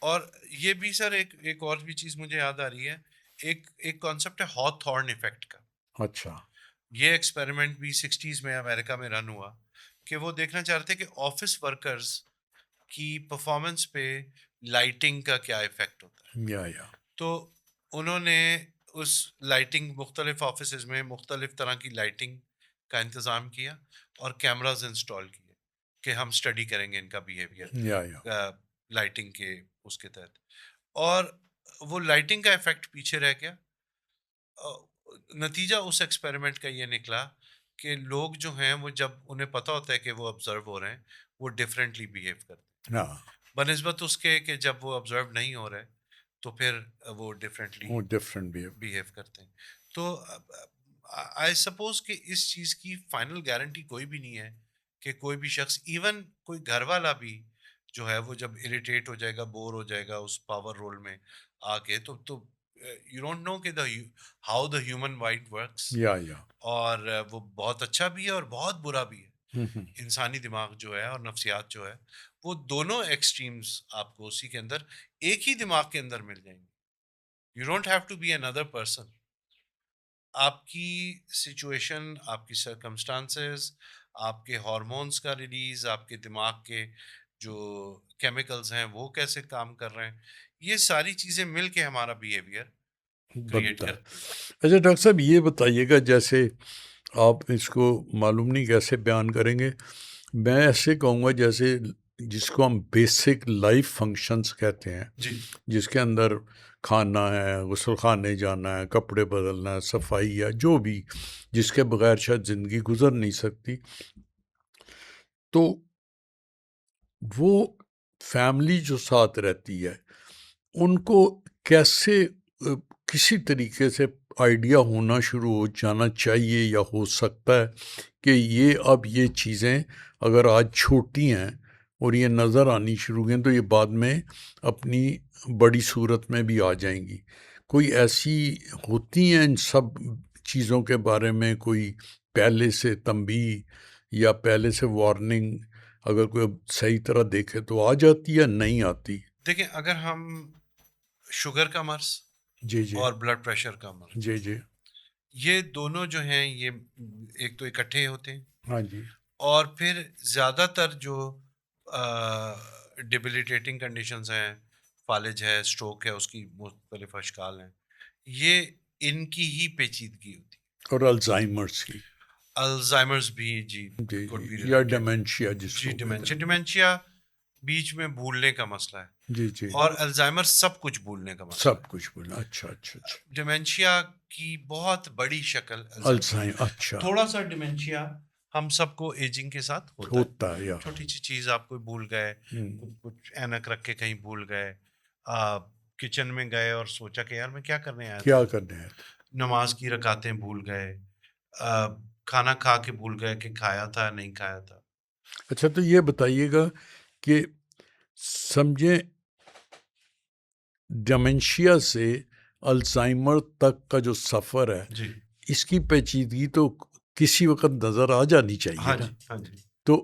اور یہ بھی سر ایک اور بھی چیز مجھے یاد آ رہی ہے، ایک کانسیپٹ ہے ہاتھارن ایفیکٹ کا. اچھا. یہ ایکسپیریمنٹ بھی 60s میں امریکہ میں رن ہوا کہ وہ دیکھنا چاہ رہے تھے کہ آفس ورکرز کی پرفارمنس پہ لائٹنگ کا کیا ایفیکٹ ہوتا ہے. یا تو انہوں نے اس لائٹنگ مختلف آفیسز میں مختلف طرح کی لائٹنگ کا انتظام کیا اور کیمراز انسٹال کیے کہ ہم اسٹڈی کریں گے ان کا بیہیویئر یا لائٹنگ کے اس کے تحت. اور وہ لائٹنگ کا ایفیکٹ پیچھے رہ گیا. نتیجہ اس ایکسپیریمنٹ کا یہ نکلا کہ لوگ جو ہیں وہ جب انہیں پتہ ہوتا ہے کہ وہ آبزرو ہو رہے ہیں وہ ڈفرینٹلی بیہیو کرتے ہیں بنسبت اس کے کہ جب وہ آبزرو نہیں ہو رہے تو پھر وہ ڈفرینٹلی وہ ڈفرینٹ بھی. بیہیو کرتے ہیں. تو آئی سپوز کہ اس چیز کی فائنل گارنٹی کوئی بھی نہیں ہے کہ کوئی بھی شخص ایون کوئی گھر والا بھی جو ہے وہ جب اریٹیٹ ہو جائے گا بور ہو جائے گا اس پاور رول میں آ کے تو یو ڈونٹ نو کہ how the human mind works. یا اور وہ بہت اچھا بھی ہے اور بہت برا بھی ہے. انسانی دماغ جو ہے اور نفسیات جو ہے وہ دونوں ایکسٹریمز آپ کو اسی کے اندر ایک ہی دماغ کے اندر مل جائیں گے. You don't have to be اندر پرسن. آپ کی سچویشن، آپ کی سرکمسٹانسز، آپ کے ہارمونس کا ریلیز، آپ کے دماغ کے جو کیمیکلز ہیں وہ کیسے کام کر رہے ہیں، یہ ساری چیزیں مل کے ہمارا بیہیویئر کریٹ بنتا ہے. کرتی ہیں. اچھا ڈاکٹر صاحب یہ بتائیے گا، جیسے آپ اس کو معلوم نہیں کیسے بیان کریں گے، میں ایسے کہوں گا جیسے جس کو ہم بیسک لائف فنکشنز کہتے ہیں، جی جس کے اندر کھانا ہے، غسل خانے جانا ہے، کپڑے بدلنا ہے، صفائی ہے، جو بھی جس کے بغیر شاید زندگی گزر نہیں سکتی، تو وہ فیملی جو ساتھ رہتی ہے ان کو کیسے کسی طریقے سے آئیڈیا ہونا شروع ہو جانا چاہیے یا ہو سکتا ہے کہ یہ اب یہ چیزیں اگر آج چھوٹی ہیں اور یہ نظر آنی شروع ہیں تو یہ بعد میں اپنی بڑی صورت میں بھی آ جائیں گی. کوئی ایسی ہوتی ہیں ان سب چیزوں کے بارے میں کوئی پہلے سے تنبیہ یا پہلے سے وارننگ اگر کوئی صحیح طرح دیکھے تو آ جاتی ہے نہیں آتی؟ دیکھیں، اگر ہم شوگر کا مرض جی جی اور بلڈ پریشر کا مرض، جی جی یہ دونوں جو ہیں یہ ایک تو اکٹھے ہوتے ہیں، ہاں جی اور پھر زیادہ تر جو ڈیبلیٹیٹنگ کنڈیشنز ہیں، فالج ہے، اسٹروک ہے، اس کی مختلف اشکال ہیں، یہ ان کی ہی پیچیدگی ہوتی ہے. اور الزائمرس کی الزائمرز بھی جی جی could be جی یا related. ڈیمنشیا جس جی کو کہتے ہیں. ڈیمینشیا بیچ میں بھولنے کا مسئلہ ہے، جی جی اور الزائمر سب کچھ بھولنے کا مسئلہ سب کچھ بولا. اچھا اچھا اچھا. ہے. ڈیمینشیا کی بہت بڑی شکل الزائمر. اچھا تھوڑا سا ڈیمینشیا ہم سب کو ایجنگ کے ساتھ ہوتا ہے. ہوتا ہے یا چھوٹی سی چیز آپ کو بھول گئے، کچھ اینک رکھ کے کہیں بھول گئے، کچن میں گئے اور سوچا کہ یار میں کیا کرنے آیا کیا تھا، کرنے ہیں. نماز کی رکعتیں بھول گئے، کھانا کھا کے بھول گئے کہ کھایا تھا نہیں کھایا تھا. اچھا تو یہ بتائیے گا کہ سمجھیں ڈیمنشیا سے الزائمر تک کا جو سفر ہے جی اس کی پیچیدگی تو کسی وقت نظر آ جانی چاہیے ہاں نا. جی ہاں جی. تو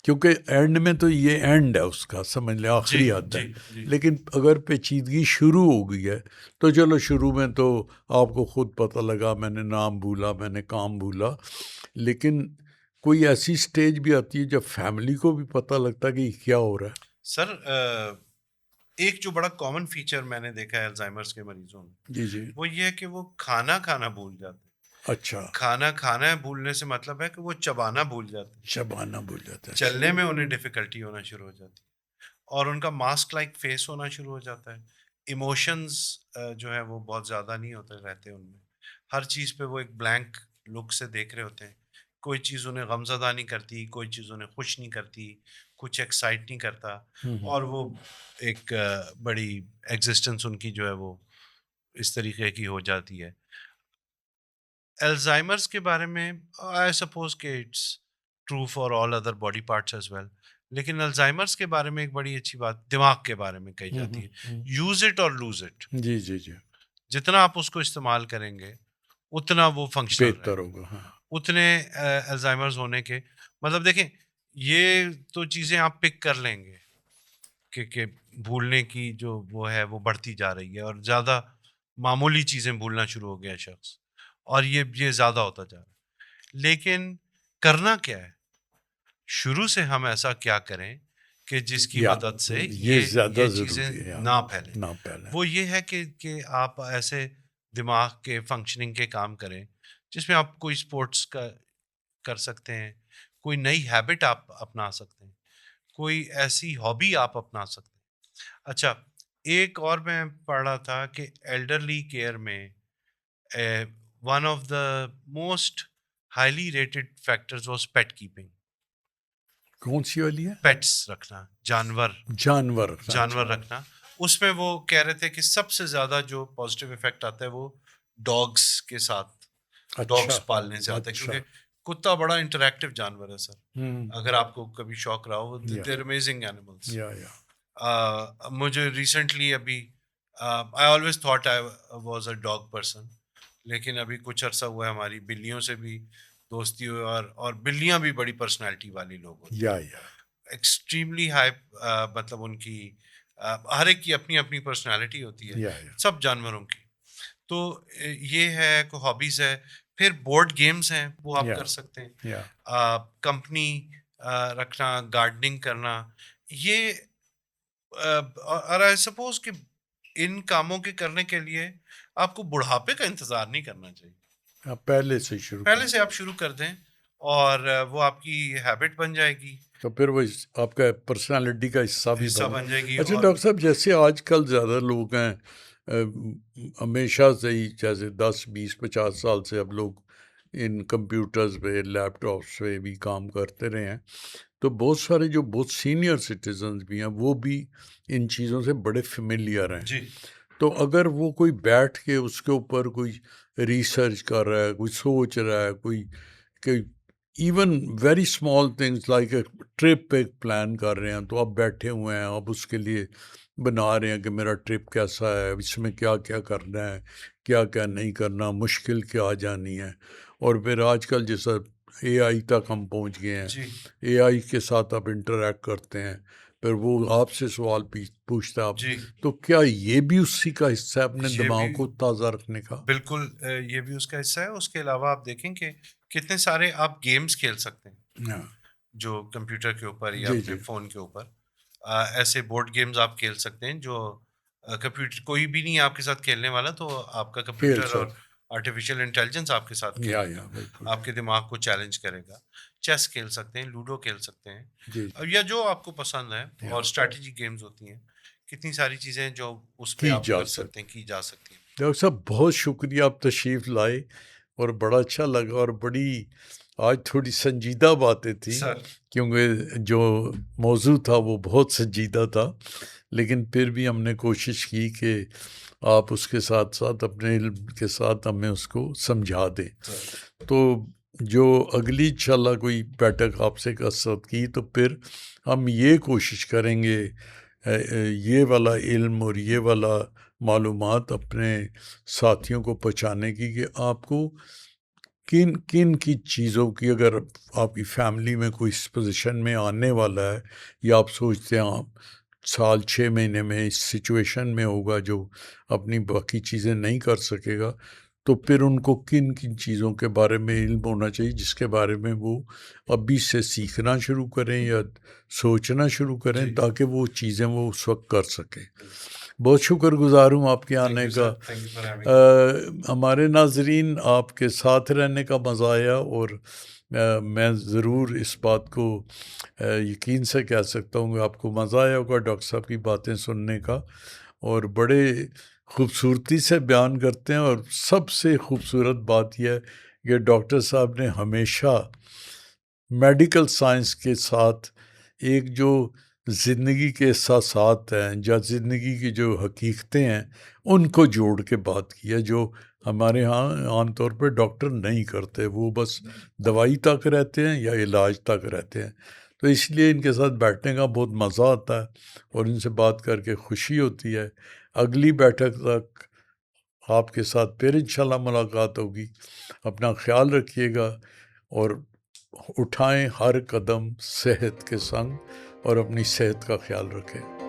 کیونکہ اینڈ میں تو یہ اینڈ ہے اس کا، سمجھ لیں آخری حد ہے. لیکن اگر پیچیدگی شروع ہو گئی ہے تو چلو شروع میں تو آپ کو خود پتہ لگا میں نے نام بھولا، میں نے کام بھولا، لیکن کوئی ایسی سٹیج بھی آتی ہے جب فیملی کو بھی پتہ لگتا ہے کہ یہ کیا ہو رہا ہے. سر ایک جو بڑا کامن فیچر میں نے دیکھا ہے الزائمرس کے مریضوں میں، جی جی. وہ یہ ہے کہ وہ کھانا بھول جاتے ہیں. اچھا. کھانا بھولنے سے مطلب ہے کہ وہ چبانا بھول جاتے ہیں، شبانہ بھول جاتا ہے. چلنے میں انہیں ڈیفیکلٹی ہونا شروع ہو جاتی ہے، اور ان کا ماسک لائک فیس ہونا شروع ہو جاتا ہے. ایموشنز جو ہے وہ بہت زیادہ نہیں ہوتے رہتے ان میں. ہر چیز پہ وہ ایک بلینک لک سے دیکھ رہے ہوتے ہیں. کوئی چیز انہیں غمزدہ نہیں کرتی، کوئی چیز انہیں خوش نہیں کرتی، کچھ ایکسائٹ نہیں کرتا، اور وہ ایک بڑی ایگزسٹنس ان کی جو ہے وہ اس طریقے کی ہو جاتی ہے. الزائمرس کے بارے میں I suppose that it's true for all other body parts as well, لیکن الزائمرس کے بارے میں ایک بڑی اچھی بات دماغ کے بارے میں کہی جاتی ہے، یوز اٹ اور لوز اٹ. جی جی جی. جتنا آپ اس کو استعمال کریں گے اتنا وہ فنکشنل بہتر ہوگا. ہاں. اتنے الزائمرز ہونے کے مطلب دیکھیں، یہ تو چیزیں آپ پک کر لیں گے کہ بھولنے کی جو وہ ہے وہ بڑھتی جا رہی ہے، اور زیادہ معمولی چیزیں بھولنا شروع ہو گیا شخص، اور یہ زیادہ ہوتا جا رہا ہے. لیکن کرنا کیا ہے؟ شروع سے ہم ایسا کیا کریں کہ جس کی مدد سے زیادہ یہ چیزیں ضروری ہے نہ پھیلیں. نہ پھیلیں. وہ یہ ہے کہ آپ ایسے دماغ کے فنکشننگ کے کام کریں جس میں آپ کوئی اسپورٹس کا کر سکتے ہیں، کوئی نئی ہیبٹ آپ اپنا سکتے ہیں، کوئی ایسی ہابی آپ اپنا سکتے ہیں. اچھا، ایک اور میں پڑھ رہا تھا کہ ایلڈرلی کیئر میں one of the most highly rated factors was pet keeping. کون سی والی ہے؟ پیٹس رکھنا، جانور رکھنا. اس میں وہ کہہ رہے تھے کہ سب سے زیادہ جو پازیٹیو افیکٹ آتا ہے وہ ڈاگس کے ساتھ، ڈاگس پالنے سے آتا ہے، کیونکہ کتا بڑا انٹریکٹیو جانور ہے سر. اگر آپ کو کبھی شوق رہا ہو، دیر امیزنگ اینیملس. مجھے ریسنٹلی ابھی I always thought I was a dog person, لیکن ابھی کچھ عرصہ ہوا ہے ہماری بلیوں سے بھی دوستی ہوئی، اور بلیاں بھی بڑی پرسنالٹی والی لوگ ہوتی ہیں، ایکسٹریملی ہائی، مطلب ان کی ہر ایک کی اپنی اپنی پرسنالٹی ہوتی ہے سب جانوروں کی. تو یہ ہے کہ ہابیز ہے. پھر بورڈ گیمز ہیں وہ آپ کر سکتے ہیں. کمپنی رکھنا، گارڈننگ کرنا، یہ اور آئی سپوز کہ ان کاموں کے کرنے کے لیے آپ کو بڑھاپے کا انتظار نہیں کرنا چاہیے. پہلے سے آپ شروع کر دیں اور وہ آپ کی ہیبٹ بن جائے گی، تو پھر وہ آپ کا پرسنالٹی کا حصہ بن جائے گی. اچھا ڈاکٹر صاحب، جیسے آج کل زیادہ لوگ ہیں ہمیشہ سے ہی، جیسے 10 20 50 سال سے اب لوگ ان کمپیوٹرز پہ، لیپ ٹاپس پہ بھی کام کرتے رہے ہیں، تو بہت سارے جو بہت سینئر سٹیزنز بھی ہیں وہ بھی ان چیزوں سے بڑے فیملیئر ہیں. تو اگر وہ کوئی بیٹھ کے اس کے اوپر کوئی ریسرچ کر رہا ہے، کوئی سوچ رہا ہے، کوئی even very small things like a trip ایک پلان کر رہے ہیں، تو آپ بیٹھے ہوئے ہیں، آپ اس کے لیے بنا رہے ہیں کہ میرا ٹرپ کیسا ہے، اس میں کیا کیا کرنا ہے، کیا کیا نہیں کرنا، مشکل کیا آ جانی ہے. اور پھر آج کل جیسا اے آئی تک ہم پہنچ گئے ہیں، اے آئی کے ساتھ آپ انٹریکٹ کرتے ہیں، پھر وہ آپ سے سوال پوچھتا ہے. تو کیا یہ بھی اسی کا حصہ ہے اپنے دماغ کو تازہ رکھنے کا؟ بالکل، یہ بھی اس کا حصہ ہے. اس کے علاوہ آپ دیکھیں کہ کتنے سارے آپ گیمز کھیل سکتے ہیں جو کمپیوٹر کے اوپر یا اپنے فون کے اوپر. ایسے بورڈ گیمز آپ کھیل سکتے ہیں جو کمپیوٹر کوئی بھی نہیں آپ کے ساتھ کھیلنے والا، تو آپ کا کمپیوٹر اور آرٹیفیشیل انٹیلیجنس آپ کے ساتھ آپ کے دماغ کو چیلنج کرے گا. چیس کھیل سکتے ہیں، لوڈو کھیل سکتے ہیں، یا جو آپ کو پسند ہے. اور اسٹریٹجی گیمز ہوتی ہیں، کتنی ساری چیزیں جو اس پہ آپ کر سکتے ہیں، کی جا سکتی ہیں. ڈاکٹر صاحب بہت شکریہ، آپ تشریف لائے اور بڑا اچھا لگا، اور بڑی آج تھوڑی سنجیدہ باتیں تھیں کیونکہ جو موضوع تھا وہ بہت سنجیدہ تھا، لیکن پھر بھی ہم نے کوشش کی کہ آپ اس کے ساتھ ساتھ اپنے علم کے ساتھ ہمیں اس کو سمجھا دیں. تو جو اگلی انشاءاللہ کوئی بیٹھک آپ سے کثرت کی تو پھر ہم یہ کوشش کریں گے یہ والا علم اور یہ والا معلومات اپنے ساتھیوں کو پہنچانے کی، کہ آپ کو کن کن کی چیزوں کی، اگر آپ کی فیملی میں کوئی اس پوزیشن میں آنے والا ہے یا آپ سوچتے ہیں آپ سال 6 مہینے میں اس سچویشن میں ہوگا جو اپنی باقی چیزیں نہیں کر سکے گا، تو پھر ان کو کن کن چیزوں کے بارے میں علم ہونا چاہیے جس کے بارے میں وہ ابھی سے سیکھنا شروع کریں یا سوچنا شروع کریں جی تاکہ وہ چیزیں وہ اس وقت کر سکیں. بہت شکر گزار ہوں آپ کے تھینک آنے یو کا. سر، تھینک یو فار ہیونگ. ہمارے ناظرین آپ کے ساتھ رہنے کا مزہ آیا، اور میں ضرور اس بات کو یقین سے کہہ سکتا ہوں کہ آپ کو مزہ آیا ہوگا ڈاکٹر صاحب کی باتیں سننے کا، اور بڑے خوبصورتی سے بیان کرتے ہیں. اور سب سے خوبصورت بات یہ ہے کہ ڈاکٹر صاحب نے ہمیشہ میڈیکل سائنس کے ساتھ ایک جو زندگی کے احساسات ہیں یا زندگی کی جو حقیقتیں ہیں ان کو جوڑ کے بات کی ہے، جو ہمارے ہاں عام طور پہ ڈاکٹر نہیں کرتے، وہ بس دوائی تک رہتے ہیں یا علاج تک رہتے ہیں. تو اس لیے ان کے ساتھ بیٹھنے کا بہت مزہ آتا ہے اور ان سے بات کر کے خوشی ہوتی ہے. اگلی بیٹھک تک آپ کے ساتھ پھر انشاءاللہ ملاقات ہوگی. اپنا خیال رکھیے گا اور اٹھائیں ہر قدم صحت کے سنگ، اور اپنی صحت کا خیال رکھیں.